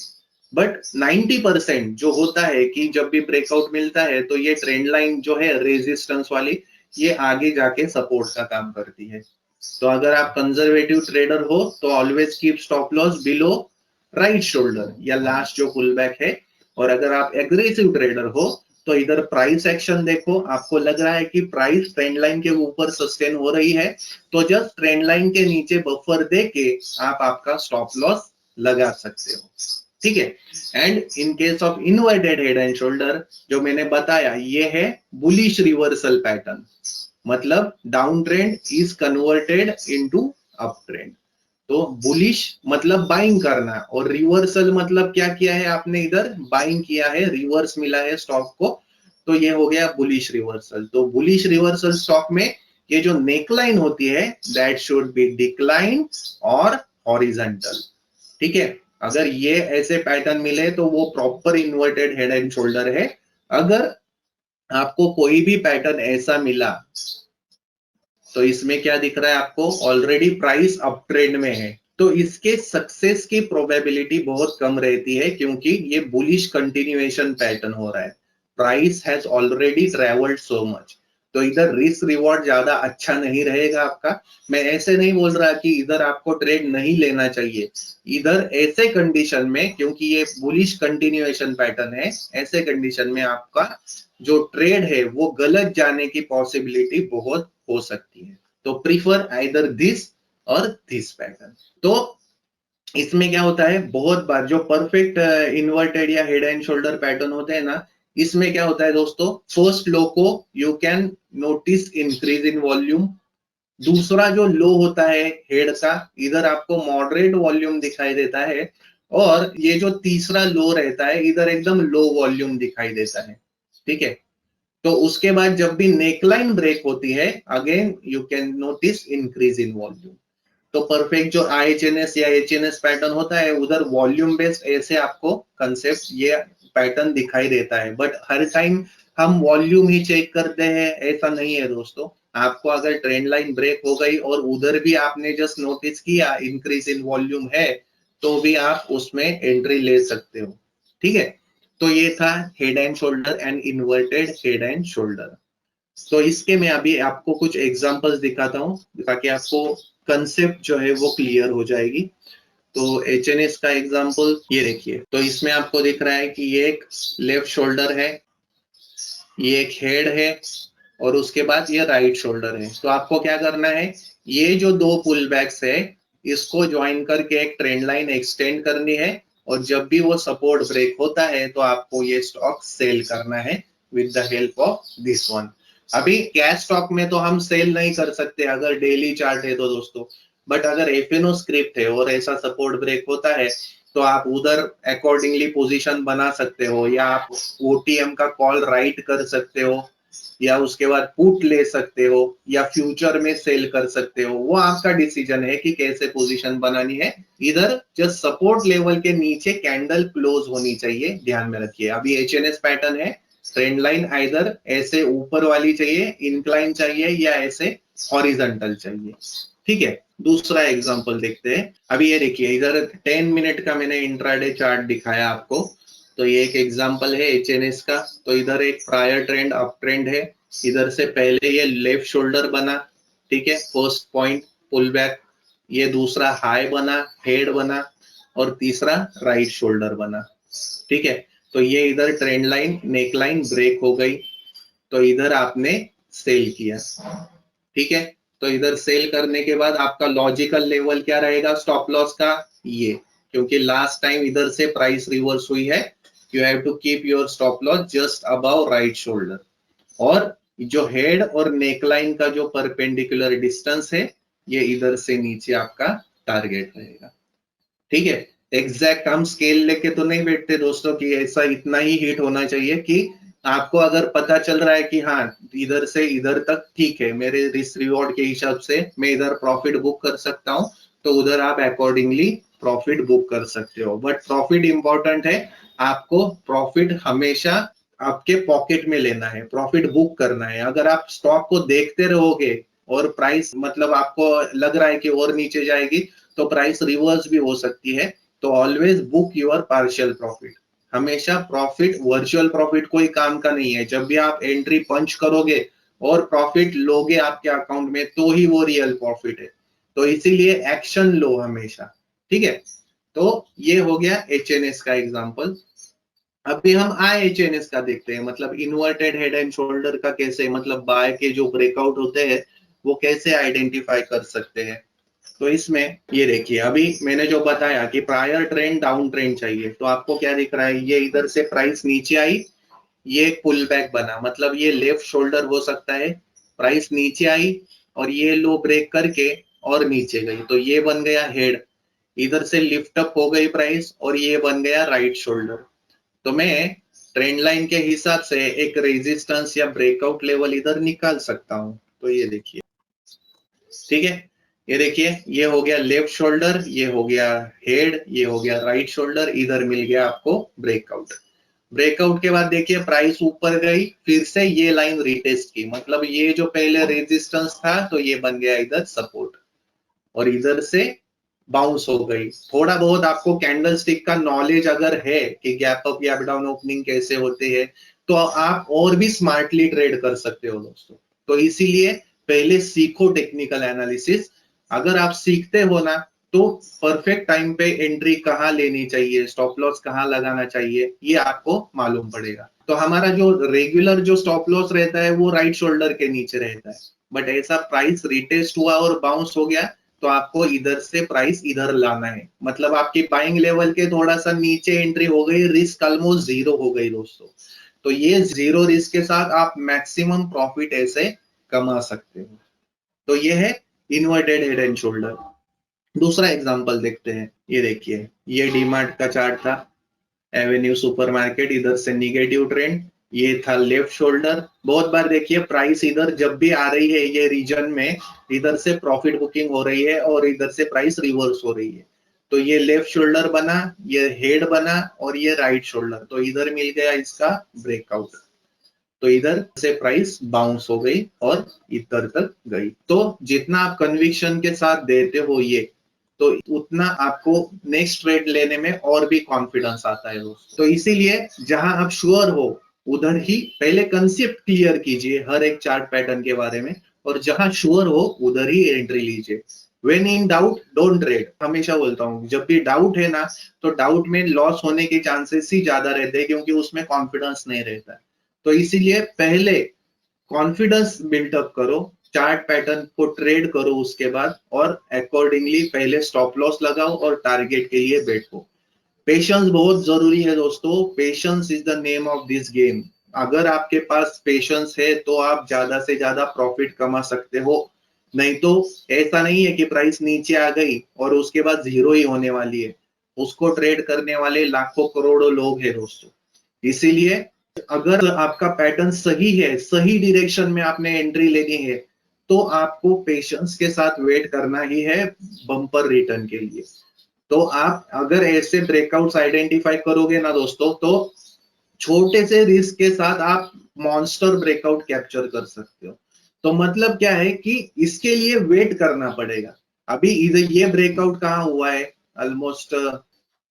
बट 90% जो होता है कि जब भी ब्रेकआउट मिलता है, तो ये ट्रेंड लाइन जो है रेजिस्टेंस वाली, ये आगे जाके सपोर्ट का काम करती है। तो अगर आप कंजर्वेटिव ट्रेडर हो तो always keep stop loss below right shoulder या लास्ट जो पुल बैक है। और अगर आप एग्रेसिव ट्रेडर हो तो इधर प्राइस एक्शन देखो, आपको लग रहा है कि प्राइस ट्रेंड लाइन के ऊपर सस्टेन हो रही है, तो जस्ट ट्रेंड लाइन के नीचे बफर देके आप आपका स्टॉप लॉस लगा सकते हो, ठीक है। And in case of inverted head and shoulder, जो मैंने बताया, ये है बुलिश रिवर्सल पैटर्न, मतलब down trend is converted into up trend. तो बुलिश मतलब बाइंग करना, और रिवर्सल मतलब क्या किया है आपने, इधर बाइंग किया है, रिवर्स मिला है स्टॉक को, तो ये हो गया बुलिश रिवर्सल। तो बुलिश रिवर्सल स्टॉक में ये जो नेकलाइन होती है, दैट शुड बी डिक्लाइन और हॉरिजॉन्टल, ठीक है। अगर ये ऐसे पैटर्न मिले तो वो proper inverted head and shoulder है। अगर आपको कोई भी पैटर्न ऐसा मिला तो इसमें क्या दिख रहा है आपको, ऑलरेडी प्राइस अप ट्रेंड में है, तो इसके सक्सेस की प्रोबेबिलिटी बहुत कम रहती है, क्योंकि ये बुलिश कंटिन्यूएशन पैटर्न हो रहा है। Price has already travelled so much, तो इधर रिस्क रिवॉर्ड ज्यादा अच्छा नहीं रहेगा आपका। मैं ऐसे नहीं बोल रहा कि इधर आपको ट्रेड नहीं लेना चाहिए, इधर ऐसे कंडीशन में, क्योंकि ये बुलिश कंटिन्यूएशन पैटर्न है, ऐसे कंडीशन में आपका जो ट्रेड है वो गलत जाने की पॉसिबिलिटी बहुत हो सकती है। तो प्रीफर आइदर दिस और दिस पैटर्न। तो इसमें क्या होता है, बहुत बार जो परफेक्ट इन्वर्टेड या हेड एंड शोल्डर पैटर्न होते हैं ना, इसमें क्या होता है दोस्तों, फर्स्ट लो को you can notice increase in volume. दूसरा जो लो होता है हेड का, इधर आपको मॉडरेट वॉल्यूम दिखाई देता है, और ये जो तीसरा लो रहता है इधर एकदम लो वॉल्यूम दिखाई देता है। ठीक है, तो उसके बाद जब भी नेकलाइन ब्रेक होती है, again you can notice increase in volume. तो परफेक्ट जो IHNS या HNS पैटर्न होता है, उधर वॉल्यूम बेस्ड ऐसे आपको कंसेप्ट ये पैटर्न दिखाई देता है। बट हर टाइम हम वॉल्यूम ही चेक करते हैं ऐसा नहीं है दोस्तों। आपको अगर ट्रेंड लाइन ब्रेक हो गई और उधर भी आपने जस्ट नोटिस किया इंक्रीज इन वॉल्यूम है, तो भी आप उसमें एंट्री ले सकते हो। ठीक है, तो ये था head and shoulder and inverted head and shoulder. तो इसके मैं अभी आपको कुछ एग्जांपल्स दिखाता हूं, ताकि आपको कंसेप्ट जो है वो क्लियर हो जाएगी। तो HNS का एग्जांपल ये देखिए, तो इसमें आपको दिख रहा है कि ये एक लेफ्ट शोल्डर है, ये एक हेड है, और उसके बाद ये राइट शोल्डर है। तो आपको क्या करना है, ये जो दो पुल बैक्स है इसको ज्वाइन करके एक ट्रेंड लाइन एक्सटेंड करनी है, और जब भी वो सपोर्ट ब्रेक होता है तो आपको ये स्टॉक सेल करना है with the help of this one. अभी कैश स्टॉक में तो हम सेल नहीं कर सकते अगर डेली चार्ट है तो दोस्तों, बट अगर FNO स्क्रिप्ट है और ऐसा सपोर्ट ब्रेक होता है तो आप उधर अकॉर्डिंगली पोजीशन बना सकते हो, या आप OTM का कॉल राइट कर सकते हो, या उसके बाद पुट ले सकते हो, या फ्यूचर में सेल कर सकते हो। वो आपका डिसीजन है कि कैसे पोजीशन बनानी है। इधर जस्ट सपोर्ट लेवल के नीचे कैंडल क्लोज होनी चाहिए, ध्यान में रखिए। अभी HNS पैटर्न है, ट्रेंड लाइन आइदर ऐसे ऊपर वाली चाहिए, इंक्लाइन चाहिए, या ऐसे हॉरिजॉन्टल चाहिए। ठीक है, दूसरा एग्जांपल देखते हैं। अभी ये देखिए, इधर 10 मिनट का मैंने इंट्राडे चार्ट दिखाया आपको, तो ये एक एग्जांपल है HNS का। तो इधर एक प्रायर ट्रेंड अप ट्रेंड है, इधर से पहले ये लेफ्ट शोल्डर बना, ठीक है, फर्स्ट पॉइंट पुल बैक, ये दूसरा हाई बना, हेड बना, और तीसरा राइट शोल्डर बना। ठीक है, तो ये इधर trend line neck line break हो गई, तो इधर आपने सेल किया। ठीक है, तो इधर सेल करने के बाद आपका लॉजिकल लेवल क्या रहेगा स्टॉप लॉस का, ये, क्योंकि लास्ट टाइम इधर से प्राइस रिवर्स हुई है, you have to keep your stop loss just above right shoulder. और जो हेड और नेकलाइन का जो परपेंडिकुलर डिस्टेंस है, ये इधर से नीचे आपका टारगेट रहेगा। ठीक है, एग्जैक्ट हम स्केल लेके तो नहीं बैठते दोस्तों कि ऐसा इतना ही हिट होना चाहिए, कि आपको अगर पता चल रहा है कि हाँ इधर से इधर तक ठीक है, मेरे रिस्क रिवॉर्ड के हिसाब से मैं इधर प्रॉफिट बुक कर सकता हूँ, तो उधर आप अकॉर्डिंगली प्रॉफिट बुक कर सकते हो। बट प्रॉफिट इंपॉर्टेंट है, आपको प्रॉफिट हमेशा आपके पॉकेट में लेना है, प्रॉफिट बुक करना है। अगर आप स्टॉक को देखते रहोगे और प्राइस मतलब आपको लग रहा है कि और नीचे जाएगी, तो प्राइस रिवर्स भी हो सकती है। तो always book your partial profit. हमेशा प्रॉफिट, वर्चुअल प्रॉफिट कोई काम का नहीं है। जब भी आप एंट्री पंच करोगे और प्रॉफिट लोगे आपके अकाउंट में, तो ही वो रियल प्रॉफिट है। तो इसीलिए एक्शन लो हमेशा। ठीक है, तो ये हो गया HNS का एग्जांपल। अभी हम IHNS का देखते हैं, मतलब इन्वर्टेड हेड एंड शोल्डर का कैसे, मतलब बाय के जो ब्रेकआउट होते हैं वो कैसे आइडेंटिफाई कर सकते हैं। तो इसमें ये देखिए, अभी मैंने जो बताया कि प्रायर ट्रेंड डाउन ट्रेंड चाहिए, तो आपको क्या दिख रहा है, ये इधर से प्राइस नीचे आई, ये पुल बैक बना, मतलब ये लेफ्ट शोल्डर हो सकता है। प्राइस नीचे आई और ये लो ब्रेक करके और नीचे गई, तो ये बन गया हेड। इधर से लिफ्ट अप हो गई प्राइस और ये बन गया राइट शोल्डर। तो मैं ट्रेंड लाइन के हिसाब से एक रेजिस्टेंस या ब्रेकआउट लेवल इधर निकाल सकता हूं। तो ये देखिए, ठीक है, ये देखिए, ये हो गया लेफ्ट शोल्डर, ये हो गया हेड, ये हो गया राइट शोल्डर, इधर मिल गया आपको ब्रेकआउट। ब्रेकआउट के बाद देखिए प्राइस ऊपर गई, फिर से ये लाइन रिटेस्ट की, मतलब ये जो पहले रेजिस्टेंस था तो ये बन गया इधर सपोर्ट, और इधर से बाउंस हो गई। थोड़ा बहुत आपको कैंडल स्टिक का नॉलेज अगर है कि gap up gap down opening कैसे होते हैं, तो आप और भी स्मार्टली ट्रेड कर सकते हो दोस्तों। तो इसीलिए पहले सीखो टेक्निकल एनालिसिस। अगर आप सीखते हो ना, तो परफेक्ट टाइम पे एंट्री कहाँ लेनी चाहिए, स्टॉप लॉस कहाँ लगाना चाहिए, ये आपको मालूम पड़ेगा। तो हमारा जो रेगुलर जो स्टॉप लॉस रहता है वो राइट शोल्डर के नीचे रहता है, बट ऐसा प्राइस रिटेस्ट हुआ और बाउंस हो गया तो आपको इधर से प्राइस इधर लाना है, मतलब आपकी बाइंग लेवल के थोड़ा सा नीचे एंट्री हो गई, रिस्क ऑलमोस्ट जीरो हो गई दोस्तों। तो ये जीरो रिस्क के साथ आप मैक्सिमम प्रॉफिट ऐसे कमा सकते हो। तो ये है इन्वर्टेड हेड एंड शोल्डर। दूसरा एग्जांपल देखते हैं, ये देखिए, ये डीमार्ट का चार्ट था, एवेन्यू सुपरमार्केट, इधर से निगेटिव ट्रेंड, ये था लेफ्ट शोल्डर। बहुत बार देखिए प्राइस इधर जब भी आ रही है ये रीजन में, इधर से प्रॉफिट बुकिंग हो रही है और इधर से प्राइस रिवर्स हो रही है। तो ये लेफ्ट शोल्डर बना, ये हेड बना और ये राइट शोल्डर, तो इधर मिल गया इसका ब्रेकआउट। तो इधर से प्राइस बाउंस हो गई और इधर तक गई। तो जितना आप कन्विक्शन के साथ देते हो ये, तो उतना आपको नेक्स्ट ट्रेड लेने में और भी कॉन्फिडेंस आता है दोस्तों। तो इसीलिए जहां आप श्योर हो उधर ही पहले कंसेप्ट क्लियर कीजिए हर एक चार्ट पैटर्न के बारे में, और जहां श्योर हो उधर ही एंट्री लीजिए। When in doubt, don't trade। हमेशा बोलता हूं, जब भी डाउट है ना, तो डाउट में लॉस होने के चांसेस ही ज्यादा रहते हैं, क्योंकि उसमें कॉन्फिडेंस नहीं रहता है। तो इसीलिए पहले कॉन्फिडेंस बिल्टअप करो, चार्ट पैटर्न को ट्रेड करो उसके बाद, और अकॉर्डिंगली पहले स्टॉप लॉस लगाओ और टारगेट के लिए बैठो। पेशेंस बहुत जरूरी है दोस्तों, patience is the name of this game. अगर आपके पास पेशेंस है तो आप ज्यादा से ज्यादा प्रॉफिट कमा सकते हो, नहीं तो ऐसा नहीं है कि प्राइस नीचे आ गई और उसके बाद जीरो ही होने वाली है। उसको ट्रेड करने वाले लाखों करोड़ों लोग हैं दोस्तों। इसीलिए अगर आपका पैटर्न सही है, सही डायरेक्शन में आपने एंट्री लेनी है, तो आपको पेशेंस के साथ वेट करना ही है बम्पर रिटर्न के लिए। तो आप अगर ऐसे ब्रेकआउट्स आइडेंटिफाई करोगे ना दोस्तों, तो छोटे से रिस्क के साथ आप मॉन्स्टर ब्रेकआउट कैप्चर कर सकते हो। तो मतलब क्या है कि इसके लिए वेट करना पड़ेगा। अभी इधर ये ब्रेकआउट कहाँ हुआ है, ऑलमोस्ट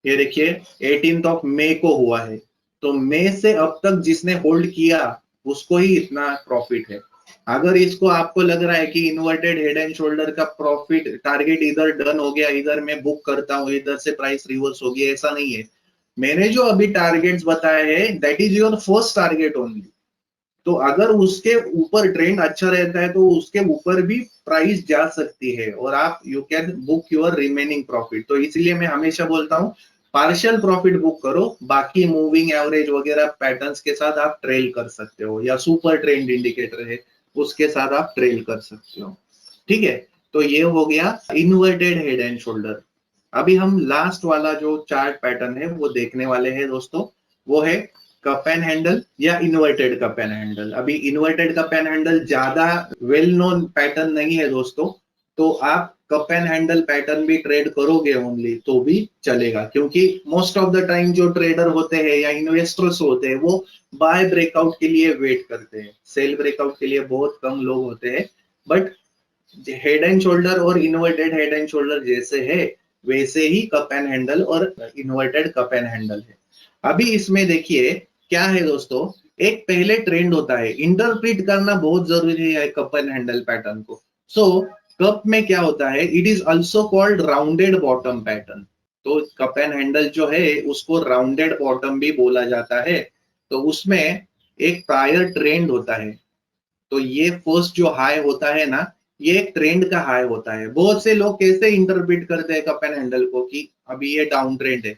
ये देखिए 18 ऑफ मई को हुआ है। तो मई से अब तक जिसने होल्ड किया उसको ही इतना प्रॉफिट है। अगर इसको आपको लग रहा है कि इन्वर्टेड हेड एंड शोल्डर का प्रॉफिट टारगेट इधर डन हो गया, इधर मैं बुक करता हूँ, इधर से प्राइस रिवर्स हो गया, ऐसा नहीं है। मैंने जो अभी टारगेट्स बताए हैं, that is your first target only. तो अगर उसके ऊपर ट्रेंड अच्छा रहता है तो उसके ऊपर भी प्राइस जा सकती है, और आप you can book your remaining profit. तो इसलिए मैं हमेशा बोलता हूँ पार्शियल प्रॉफिट बुक करो, बाकी मूविंग एवरेज वगैरह पैटर्न्स के साथ आप ट्रेल कर सकते हो, या सुपर ट्रेंड इंडिकेटर है उसके साथ आप ट्रेल कर सकते हो। ठीक है, तो ये हो गया इन्वर्टेड हेड एंड शोल्डर। अभी हम लास्ट वाला जो चार्ट पैटर्न है वो देखने वाले हैं दोस्तों, वो है कप एंड हैंडल या इन्वर्टेड कप एंड हैंडल। अभी इन्वर्टेड कप एंड हैंडल ज्यादा वेल नोन पैटर्न नहीं है दोस्तों, तो आप कप एंड हैंडल पैटर्न भी ट्रेड करोगे ओनली तो भी चलेगा, क्योंकि मोस्ट ऑफ द टाइम जो ट्रेडर होते हैं या इन्वेस्टर्स होते हैं वो बाय ब्रेकआउट के लिए वेट करते हैं, सेल ब्रेकआउट के लिए बहुत कम लोग होते हैं। बट हेड एंड शोल्डर और इन्वर्टेड हेड एंड शोल्डर जैसे है वैसे ही कप एंड हैंडल और इन्वर्टेड कप एंड हैंडल है। अभी इसमें देखिए क्या है दोस्तों, एक पहले ट्रेंड होता है, इंटरप्रेट करना बहुत जरूरी है कप एंड हैंडल पैटर्न को। सो कप में क्या होता है, it is also called rounded bottom pattern. तो कप एंड हैंडल जो है उसको राउंडेड बॉटम भी बोला जाता है। तो उसमें एक प्रायर ट्रेंड होता है। तो ये फर्स्ट जो हाई होता है ना, ये एक ट्रेंड का हाई होता है। बहुत से लोग कैसे इंटरप्रेट करते हैं कप एंड हैंडल को कि अभी ये डाउन ट्रेंड है,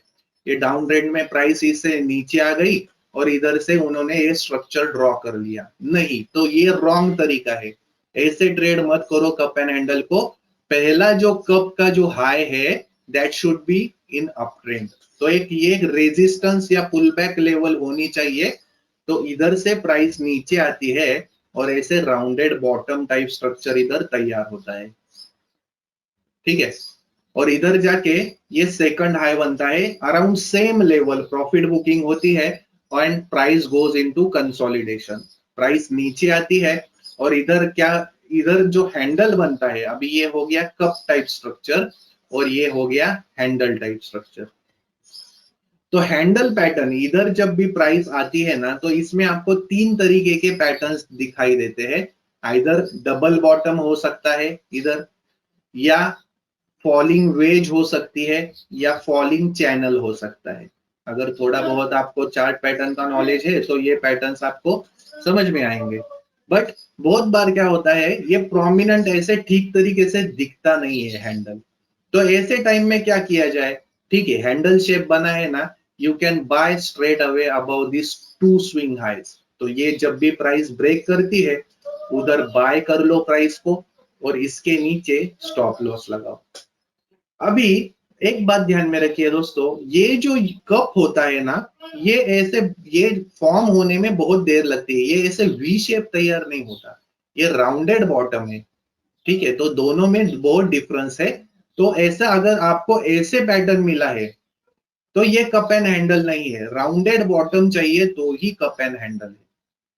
ये डाउन ट्रेंड में प्राइस इससे नीचे आ गई और इधर से उन्होंने ये स्ट्रक्चर ड्रॉ कर लिया। नहीं, तो ये रॉन्ग तरीका है, ऐसे ट्रेड मत करो कप एंड हैंडल को। पहला जो कप का जो हाई है that should be in up trend. तो एक ये रेजिस्टेंस या पुल बैक लेवल होनी चाहिए। तो इधर से प्राइस नीचे आती है और ऐसे राउंडेड बॉटम टाइप स्ट्रक्चर इधर तैयार होता है। ठीक है। और इधर जाके ये सेकंड हाई बनता है around same level, profit booking होती है and price goes into consolidation, price नीचे आती है। और इधर क्या, इधर जो हैंडल बनता है, अभी ये हो गया कप टाइप स्ट्रक्चर और ये हो गया हैंडल टाइप स्ट्रक्चर। तो हैंडल पैटर्न, इधर जब भी प्राइस आती है ना, तो इसमें आपको तीन तरीके के पैटर्न्स दिखाई देते हैं। आइदर डबल बॉटम हो सकता है इधर, या फॉलिंग वेज हो सकती है, या फॉलिंग चैनल हो सकता है। अगर थोड़ा बहुत आपको चार्ट पैटर्न का नॉलेज है तो ये पैटर्न्स आपको समझ में आएंगे। बट बहुत बार क्या होता है, ये प्रोमिनेंट ऐसे ठीक तरीके से दिखता नहीं है हैंडल। तो ऐसे टाइम में क्या किया जाए, ठीक है, हैंडल शेप बना है ना, you can buy straight away about this two swing highs. तो ये जब भी प्राइस ब्रेक करती है उधर बाय कर लो प्राइस को, और इसके नीचे स्टॉप लॉस लगाओ। अभी एक बात ध्यान में रखिए दोस्तों, ये जो कप होता है ना, ये ऐसे, ये फॉर्म होने में बहुत देर लगती है, ये ऐसे वी शेप तैयार नहीं होता, ये राउंडेड बॉटम है। ठीक है, तो दोनों में बहुत डिफरेंस है। तो ऐसा अगर आपको ऐसे पैटर्न मिला है तो ये कप एंड हैंडल नहीं है, राउंडेड बॉटम चाहिए तो ही कप एंड हैंडल है।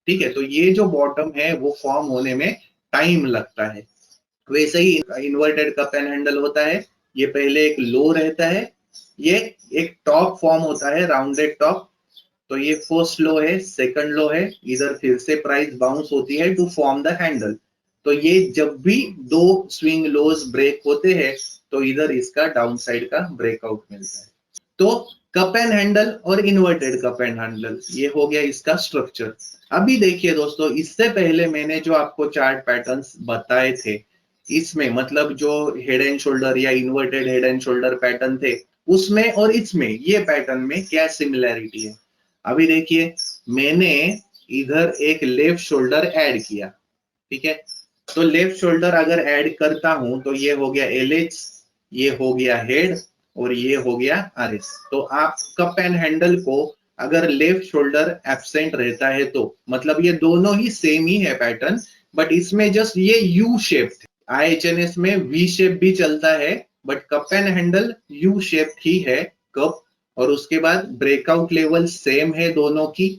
ठीक है, तो ये जो बॉटम है वो फॉर्म होने में टाइम लगता है। वैसे ही इन्वर्टेड कप एंड हैंडल होता है, ये पहले एक लो रहता है, ये एक टॉप फॉर्म होता है, राउंडेड टॉप। तो ये फर्स्ट लो है, सेकंड लो है, इधर फिर से प्राइस बाउंस होती है टू फॉर्म द हैंडल। तो ये जब भी दो स्विंग लोज ब्रेक होते हैं तो इधर इसका डाउन साइड का ब्रेकआउट मिलता है। तो कप एंड हैंडल और इन्वर्टेड कप एंड हैंडल, ये हो गया इसका स्ट्रक्चर। अभी देखिए दोस्तों, इससे पहले मैंने जो आपको चार्ट पैटर्न्स बताए थे, इसमें मतलब जो हेड एंड शोल्डर या inverted head and shoulder pattern थे, उसमें और इसमें ये पैटर्न में क्या सिमिलैरिटी है। अभी देखिए, मैंने इधर एक लेफ्ट शोल्डर ऐड किया, ठीक है। तो लेफ्ट शोल्डर अगर ऐड करता हूं तो ये हो गया एलएच, ये हो गया हेड और ये हो गया आरएस। तो आप कप एंड हैंडल को अगर लेफ्ट शोल्डर एब्सेंट रहता है तो मतलब ये दोनों ही सेम ही है पैटर्न, बट इसमें जस्ट ये यू शेप, आईएचएनएस में वी शेप भी चलता है, but cup and handle U shape ही है कप। और उसके बाद ब्रेकआउट लेवल सेम है दोनों की।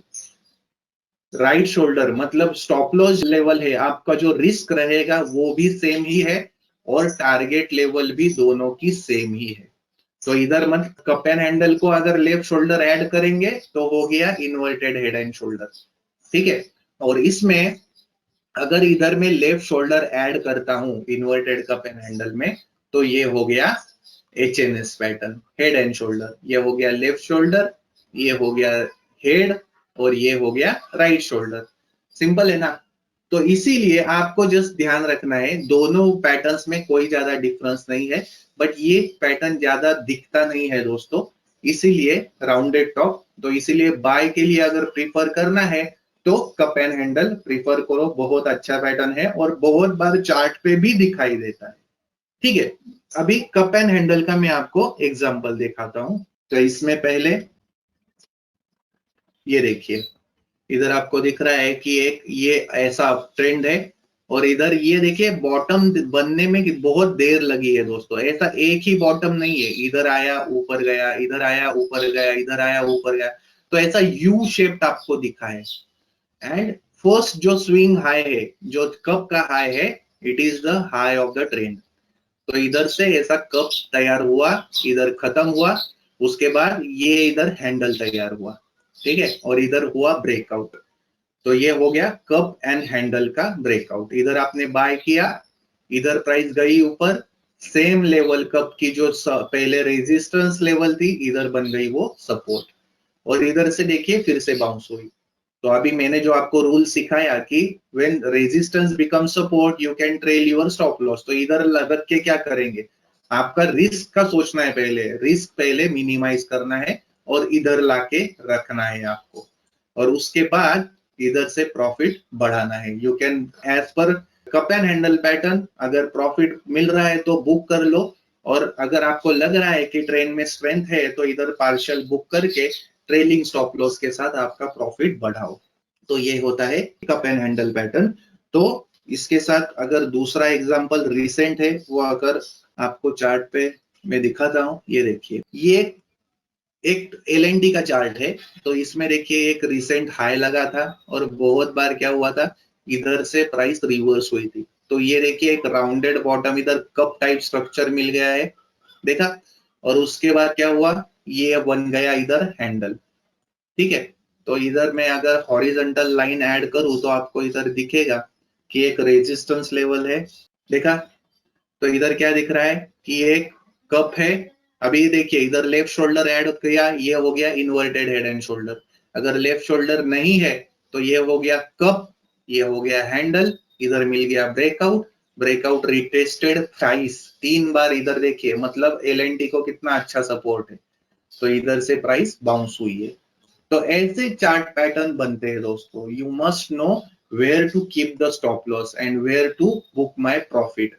राइट शोल्डर मतलब स्टॉप लॉस लेवल है आपका, जो रिस्क रहेगा वो भी सेम ही है, और टारगेट लेवल भी दोनों की सेम ही है। तो इधर मत कप एंड हैंडल को अगर लेफ्ट शोल्डर ऐड करेंगे तो हो गया इन्वर्टेड हेड एंड शोल्डर, ठीक है। और इसमें अगर इधर में लेफ्ट शोल्डर ऐड करता हूं इन्वर्टेड कप एंड हैंडल में, तो ये हो गया एचएनएस पैटर्न, हेड एंड शोल्डर। ये हो गया लेफ्ट शोल्डर, ये हो गया हेड, और ये हो गया राइट शोल्डर। सिंपल है ना। तो इसीलिए आपको जस्ट ध्यान रखना है, दोनों पैटर्न्स में कोई ज्यादा डिफरेंस नहीं है, बट ये पैटर्न ज्यादा दिखता नहीं है दोस्तों, इसीलिए राउंडेड टॉप। तो इसीलिए बाय के लिए अगर प्रीफर करना है तो कप एंड हैंडल प्रीफर करो, बहुत अच्छा पैटर्न है और बहुत बार चार्ट पे भी दिखाई देता है। ठीक है, अभी कप एंड हैंडल का मैं आपको एग्जांपल दिखाता हूं। तो इसमें पहले ये देखिए, इधर आपको दिख रहा है कि एक ये ऐसा ट्रेंड है, और इधर ये देखिए बॉटम बनने में बहुत देर लगी है दोस्तों। ऐसा एक ही बॉटम नहीं है, इधर आया ऊपर गया, इधर आया ऊपर गया, इधर आया ऊपर गया, तो ऐसा यू शेप्ड आपको दिखा है। एंड फर्स्ट जो स्विंग हाई है, जो कप का हाई है, it is the high of the trend. तो इधर से ऐसा कप तैयार हुआ, इधर खत्म हुआ, उसके बाद ये इधर हैंडल तैयार हुआ, ठीक है, और इधर हुआ ब्रेकआउट। तो ये हो गया कप एंड हैंडल का ब्रेकआउट। इधर आपने बाय किया, इधर प्राइस गई ऊपर, सेम लेवल कप की जो पहले रेजिस्टेंस लेवल थी, इधर बन गई वो सपोर्ट, और इधर से देखिए फिर से बाउंस हुई। तो अभी मैंने जो आपको रूल सिखाया कि when resistance become support you can trail your stop loss, तो इधर लग के क्या करेंगे, आपका रिस्क का सोचना है, पहले रिस्क पहले मिनिमाइज करना है और इधर लाके रखना है आपको, और उसके बाद इधर से प्रॉफिट बढ़ाना है। You can as per cup and handle pattern, अगर प्रॉफिट मिल रहा है तो बुक कर लो, और अगर आपको लग रहा है कि ट्रेंड में स्ट्रेंथ है तो इधर पार्शियल बुक करके ट्रेलिंग स्टॉप लॉस के साथ आपका प्रॉफिट बढ़ाओ। तो ये होता है कप एंड हैंडल पैटर्न। तो इसके साथ अगर दूसरा एग्जांपल रिसेंट है, वो अगर आपको चार्ट पे मैं दिखाता हूँ। ये देखिए, ये एक LNT का चार्ट है। तो इसमें देखिए एक रिसेंट हाई लगा था और बहुत बार क्या हुआ था, इधर से प्राइस रिवर्स हुई थी। तो ये देखिए एक राउंडेड बॉटम, इधर कप टाइप स्ट्रक्चर मिल गया है, देखा। और उसके बाद क्या हुआ, ये बन गया इधर हैंडल, ठीक है। तो इधर मैं अगर हॉरिजॉन्टल लाइन ऐड करूं तो आपको इधर दिखेगा कि एक रेजिस्टेंस लेवल है, देखा। तो इधर क्या दिख रहा है कि ये एक कप है। अभी देखिए इधर लेफ्ट शोल्डर ऐड किया, ये हो गया इन्वर्टेड हेड एंड शोल्डर। अगर लेफ्ट शोल्डर नहीं है तो ये हो गया कप, ये हो गया हैंडल, इधर मिल गया ब्रेकआउट, ब्रेकआउट रिटेस्टेड प्राइस 3 बार। इधर देखिए मतलब LNT को कितना अच्छा सपोर्ट है। तो इधर से प्राइस बाउंस हुई है। तो ऐसे चार्ट पैटर्न बनते हैं दोस्तों। You must know where to keep the stop loss and where to book my profit.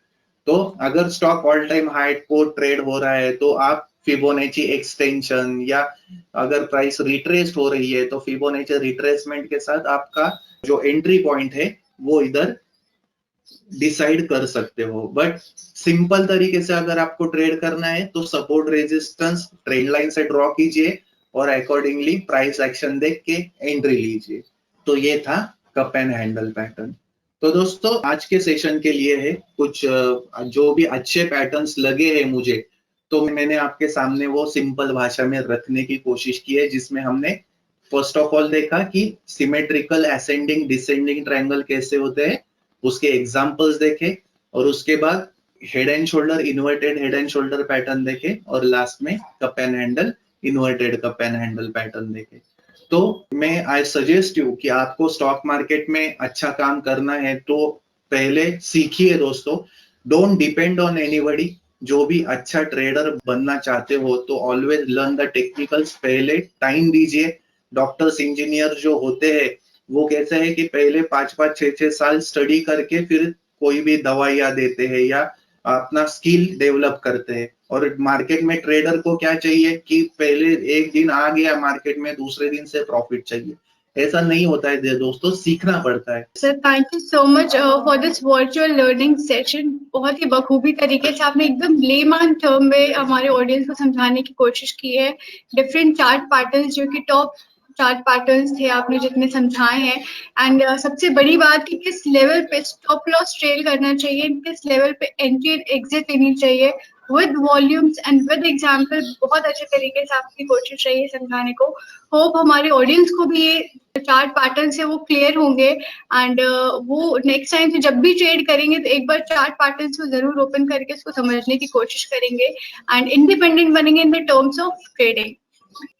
तो अगर स्टॉक ऑल टाइम हाई को ट्रेड हो रहा है तो आप फिबोनाची एक्सटेंशन, या अगर प्राइस रिट्रेस हो रही है तो फिबोनाची रिट्रेसमेंट के साथ आपका जो एंट्री पॉइंट है वो इधर डिसाइड कर सकते हो। बट सिंपल तरीके से अगर आपको ट्रेड करना है तो सपोर्ट रेजिस्टेंस ट्रेंड लाइन से ड्रॉ कीजिए और अकॉर्डिंगली प्राइस एक्शन देख के एंट्री लीजिए। तो ये था कप एंड हैंडल पैटर्न। तो दोस्तों आज के सेशन के लिए है कुछ जो भी अच्छे पैटर्न्स लगे हैं मुझे, तो मैंने आपके सामने वो सिंपल भाषा में रखने की कोशिश की है, जिसमें हमने फर्स्ट ऑफ ऑल देखा कि सिमेट्रिकल असेंडिंग डिसेंडिंग ट्रायंगल कैसे होते हैं, उसके एग्जांपल्स देखे, और उसके बाद head and shoulder inverted head and shoulder pattern देखे, और लास्ट में cup and handle inverted cup and handle pattern देखे। तो मैं आई सजेस्ट यू कि आपको स्टॉक मार्केट में अच्छा काम करना है तो पहले सीखिए दोस्तों। Don't depend on anybody. जो भी अच्छा ट्रेडर बनना चाहते हो तो ऑलवेज लर्न द टेक्निकल्स, पहले टाइम दीजिए। डॉक्टर्स इंजीनियर जो होते हैं वो कैसे है कि पहले 5-5 6-6 साल स्टडी करके फिर कोई भी दवाइयां देते हैं या अपना स्किल डेवलप करते हैं। और मार्केट में ट्रेडर को क्या चाहिए कि पहले एक दिन आ गया मार्केट में, दूसरे दिन से प्रॉफिट चाहिए। ऐसा नहीं होता है दोस्तों, सीखना पड़ता है। Sir thank you so much for this virtual learning session. बहुत ही बखूबी तरीके से आपने एकदम लेमैन टर्म में हमारे ऑडियंस को समझाने की कोशिश की है। डिफरेंट चार्ट पैटर्न्स जो कि टॉप चार्ट पैटर्न्स थे आपने जितने समझाए हैं, एंड सबसे बड़ी बात कि किस लेवल पे स्टॉप लॉस ट्रेल करना चाहिए, किस लेवल पे एंट्री एग्जिट लेनी चाहिए, with volumes and with example. बहुत अच्छे तरीके से आपकी कोशिश रही है समझाने को। होप हमारे ऑडियंस को भी ये चार्ट पैटर्न से वो क्लियर होंगे, एंड वो नेक्स्ट टाइम से जब भी ट्रेड करेंगे तो एक बार चार्ट पैटर्न को जरूर ओपन करके उसको समझने की कोशिश करेंगे एंड इंडिपेंडेंट बनेंगे in the terms of trading.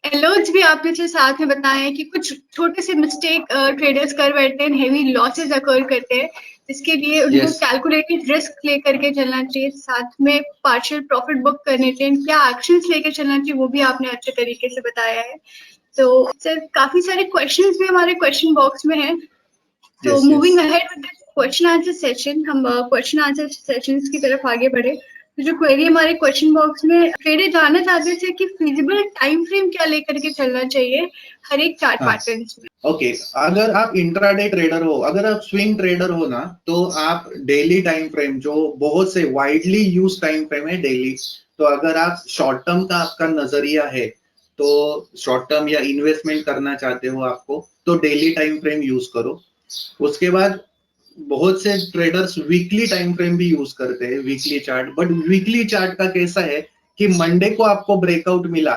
एलोड्स भी आपने जो साथ में बताया है कि कुछ छोटे से मिस्टेक ट्रेडर्स कर बैठते हैं, हेवी लॉसेस अकर करते हैं, जिसके लिए उनको Yes. कैलकुलेटेड रिस्क लेकर के चलना चाहिए, साथ में पार्शियल प्रॉफिट बुक करने चाहिए, क्या एक्शंस लेकर चलना चाहिए वो भी आपने अच्छे तरीके से बताया है। तो सर काफी सारे क्वेश्चंस भी हमारे क्वेश्चन बॉक्स में हैं। तो Yes, moving yes. Ahead with question answer session, हम क्वेश्चन आंसर सेशंस की तरफ आगे बढ़े। तो जो क्वेरी हमारे क्वेश्चन बॉक्स में ट्रेडर जानना चाहते थे कि फिजिबल टाइम फ्रेम क्या लेकर के चलना चाहिए हर एक चार्ट हाँ। पैटर्न्स में। ओके, अगर आप इंट्राडे ट्रेडर हो, अगर आप स्विंग ट्रेडर हो ना, तो आप डेली टाइम फ्रेम, जो बहुत से वाइडली यूज टाइम फ्रेम है डेली, तो अगर आप शॉर्ट टर्म का आपका नजरिया है, तो शॉर्ट टर्म या इन्वेस्टमेंट करना चाहते हो आपको, तो डेली टाइम फ्रेम यूज करो। उसके बाद बहुत से ट्रेडर्स वीकली टाइम फ्रेम भी यूज करते हैं, weekly chart. But weekly chart का कैसा है कि मंडे को आपको ब्रेकआउट मिला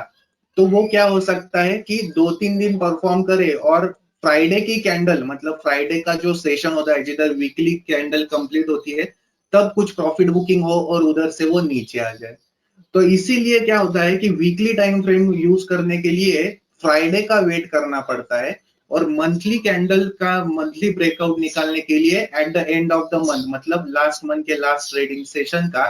तो वो क्या हो सकता है कि 2-3 दिन परफॉर्म करे और फ्राइडे की कैंडल, मतलब फ्राइडे का जो सेशन होता है जिधर वीकली कैंडल कंप्लीट होती है, तब कुछ प्रॉफिट बुकिंग हो और उधर से वो नीचे आ जाए। तो इसीलिए क्या होता है कि वीकली टाइम फ्रेम यूज करने के लिए फ्राइडे का वेट करना पड़ता है, और मंथली कैंडल का मंथली ब्रेकआउट निकालने के लिए at the end of the month, मतलब लास्ट मंथ के लास्ट ट्रेडिंग सेशन का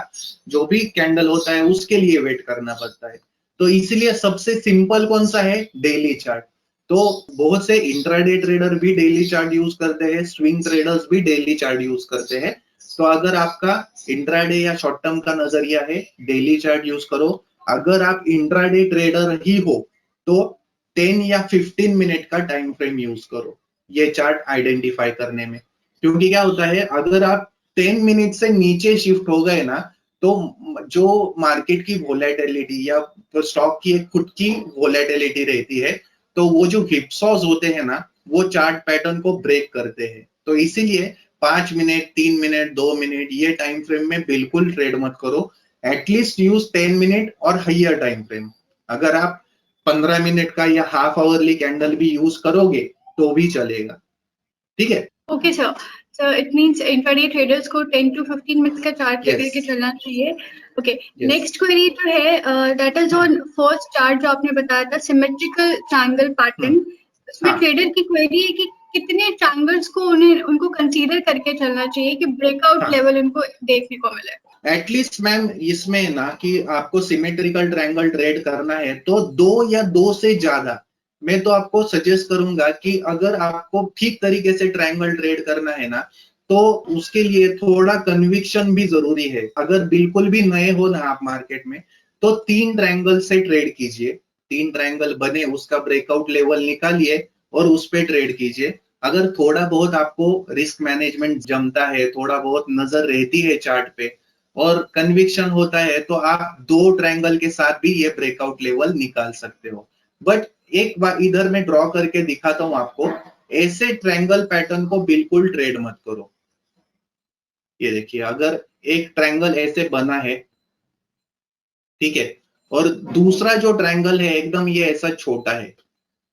जो भी कैंडल होता है उसके लिए वेट करना पड़ता है। तो इसलिए सबसे सिंपल कौन सा है, डेली चार्ट। तो बहुत से इंट्राडे ट्रेडर भी डेली चार्ट यूज करते हैं, स्विंग ट्रेडर्स भी डेली चार्ट यूज करते हैं। तो अगर आपका इंट्राडे या शॉर्ट टर्म का नजरिया है, डेली चार्ट यूज करो। अगर आप इंट्राडे ट्रेडर ही हो तो 10 या 15 मिनट का टाइम फ्रेम यूज करो ये चार्ट आइडेंटिफाई करने में। क्योंकि क्या होता है, अगर आप 10 मिनट से नीचे शिफ्ट हो गए ना, तो जो मार्केट की वोलेटिलिटी या स्टॉक की एक खुद की वोलेटिलिटी रहती है, तो वो जो whipsaws होते हैं ना, वो चार्ट पैटर्न को ब्रेक करते हैं। तो इसीलिए 5 मिनट, 3 मिनट, 2 मिनट ये टाइम फ्रेम में बिल्कुल ट्रेड मत करो। एटलीस्ट यूज 10 मिनट और हायर टाइम फ्रेम। अगर आप 15 मिनट का या हाफ आवरली कैंडल भी यूज करोगे तो भी चलेगा। ठीक है? Okay sir, so it means intraday traders को 10 to 15 मिनट्स का चार्ट Yes. लेकर के चलना चाहिए। Okay, Yes. नेक्स्ट क्वेरी जो है that is on first chart जो आपने बताया था, सिमेट्रिकल ट्रायंगल पैटर्न। उसमें हाँ। ट्रेडर की क्वेरी है कि कितने ट्रायंगल्स को उनको कंसीडर करके चलना चाहिए कि ब्रेकआउट हाँ। लेवल उनको देखने को मिले। एटलीस्ट मैम इसमें ना कि आपको सिमेट्रिकल ट्रायंगल ट्रेड करना है तो 2 या 2 से ज्यादा, मैं तो आपको सजेस्ट करूंगा कि अगर आपको ठीक तरीके से ट्रायंगल ट्रेड करना है ना, तो उसके लिए थोड़ा कन्विक्शन भी जरूरी है। अगर बिल्कुल भी नए हो ना आप मार्केट में, तो 3 ट्रायंगल से ट्रेड कीजिए। 3 ट्रायंगल बने, उसका ब्रेकआउट लेवल निकालिए और उस पे ट्रेड कीजिए। अगर थोड़ा बहुत आपको रिस्क मैनेजमेंट जमता है, थोड़ा बहुत नजर रहती है चार्ट पे और कन्विक्शन होता है, तो आप 2 ट्रायंगल के साथ भी ये ब्रेकआउट लेवल निकाल सकते हो। बट एक बार इधर मैं ड्रॉ करके दिखाता हूं आपको, ऐसे ट्रायंगल पैटर्न को बिल्कुल ट्रेड मत करो। ये देखिए, अगर एक ट्रायंगल ऐसे बना है, ठीक है, और दूसरा जो ट्रायंगल है एकदम ये ऐसा छोटा है,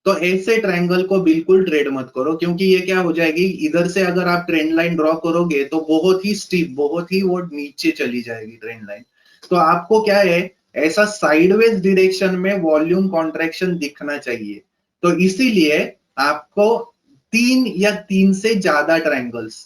तो ऐसे ट्रायंगल को बिल्कुल ट्रेड मत करो, क्योंकि ये क्या हो जाएगी, इधर से अगर आप ट्रेंड लाइन ड्रॉ करोगे तो बहुत ही स्टीप, बहुत ही वो नीचे चली जाएगी ट्रेंड लाइन। तो आपको क्या है, ऐसा साइडवेज डायरेक्शन में वॉल्यूम कॉन्ट्रैक्शन दिखना चाहिए। तो इसीलिए आपको 3 या 3 से ज्यादा ट्रायंगल्स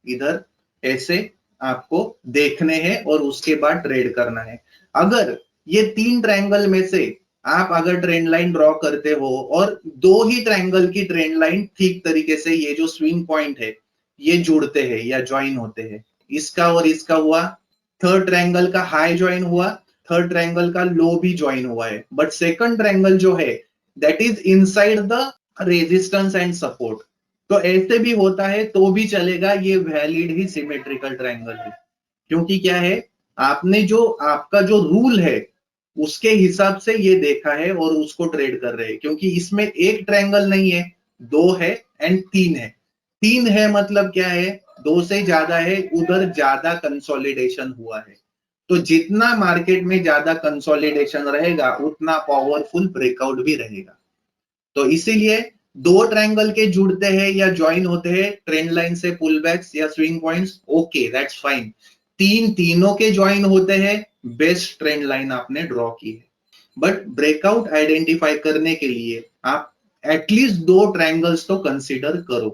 इधर ऐसे आपको देखने हैं और उसके बाद ट्रेड करना है। अगर ये 3 ट्रायंगल में से आप अगर ट्रेंड लाइन ड्रॉ करते हो और 2 ही ट्रायंगल की ट्रेंड लाइन ठीक तरीके से ये जो स्विंग पॉइंट है ये जुड़ते हैं या ज्वाइन होते हैं, इसका और इसका हुआ, थर्ड ट्रायंगल का हाई ज्वाइन हुआ, थर्ड ट्रायंगल का लो भी ज्वाइन हुआ है, बट सेकंड ट्रायंगल जो है that is inside the resistance and support, तो ऐसे भी होता है तो भी चलेगा, ये वैलिड ही सिमेट्रिकल ट्रायंगल है। क्योंकि क्या है, आपने जो आपका जो रूल है उसके हिसाब से ये देखा है और उसको ट्रेड कर रहे हैं। क्योंकि इसमें एक ट्रायंगल नहीं है, 2 है एंड 3 है। 3 है मतलब क्या है, 2 से ज्यादा है, उधर ज्यादा कंसोलिडेशन हुआ है। तो जितना मार्केट में ज्यादा कंसोलिडेशन रहेगा उतना पावरफुल ब्रेकआउट भी रहेगा। तो इसीलिए 2 ट्रायंगल के जुड़ते हैं या ज्वाइन होते हैं ट्रेंड लाइन से पुल बैक्स या swing points, okay that's fine. तीनों के ज्वाइन होते हैं, बेस्ट ट्रेंड लाइन आपने ड्रॉ की है। बट ब्रेकआउट आइडेंटिफाई करने के लिए आप एटलीस्ट 2 ट्रायंगल्स तो कंसीडर करो।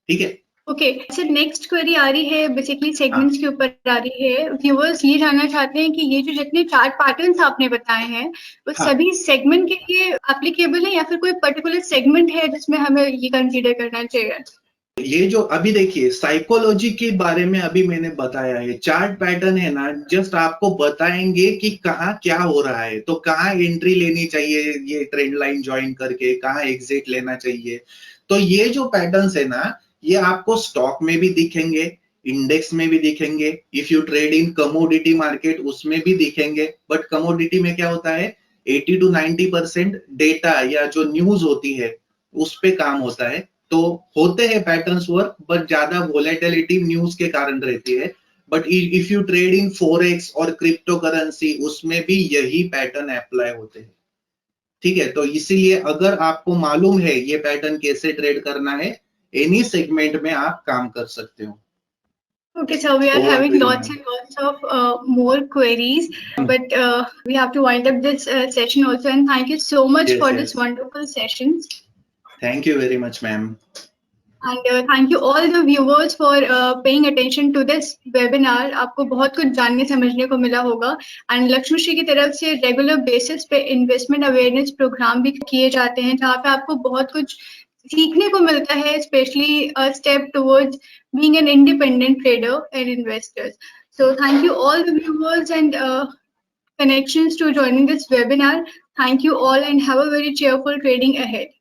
ठीक है? ओके सर, नेक्स्ट क्वेरी आ रही है बेसिकली सेगमेंट्स के ऊपर आ रही है। व्यूअर्स ये जानना चाहते हैं कि ये जो जितने चार्ट पैटर्न्स आपने बताए हैं वो सभी सेगमेंट के लिए एप्लीकेबल है या फिर कोई पर्टिकुलर सेगमेंट है जिसमें हमें ये कंसीडर करना चाहिए? ये जो अभी देखिए साइकोलॉजी के बारे में अभी मैंने बताया है, चार्ट पैटर्न है ना, जस्ट आपको बताएंगे कि कहाँ क्या हो रहा है, तो कहाँ एंट्री लेनी चाहिए ये ट्रेंड लाइन ज्वाइन करके, कहाँ एग्जिट लेना चाहिए। तो ये जो पैटर्न्स है ना, ये आपको स्टॉक में भी दिखेंगे, इंडेक्स में भी दिखेंगे, if you trade in commodity market उसमें भी दिखेंगे। बट कमोडिटी में क्या होता है, 80 to 90% डेटा या जो न्यूज होती है उस पे काम होता है। तो होते हैं पैटर्न्स वर्क, बट ज्यादा वोलेटिलिटी न्यूज के कारण रहती है। But if you trade in forex और क्रिप्टो करेंसी उसमें भी यही पैटर्न अप्लाई होते हैं। ठीक है? तो इसीलिए अगर आपको मालूम है ये पैटर्न कैसे ट्रेड करना है, एनी सेगमेंट में आप काम कर सकते हो। Okay, so we are having lots and lots of more queries, but we have to wind up this session also. And thank you so much Yes, for yes. this wonderful session. Thank you very much, ma'am. And thank you all the viewers for paying attention to this webinar. आपको बहुत कुछ जानने समझने को मिला होगा। And Lakshmi Shri की तरफ से रेगुलर बेसिस पे इन्वेस्टमेंट अवेयरनेस प्रोग्राम भी किए जाते हैं जहाँ पे आपको बहुत कुछ सीखने को मिलता है, specially step towards being an independent trader and investors. So thank you all the viewers and connections to joining this webinar. Thank you all and have a very cheerful trading ahead.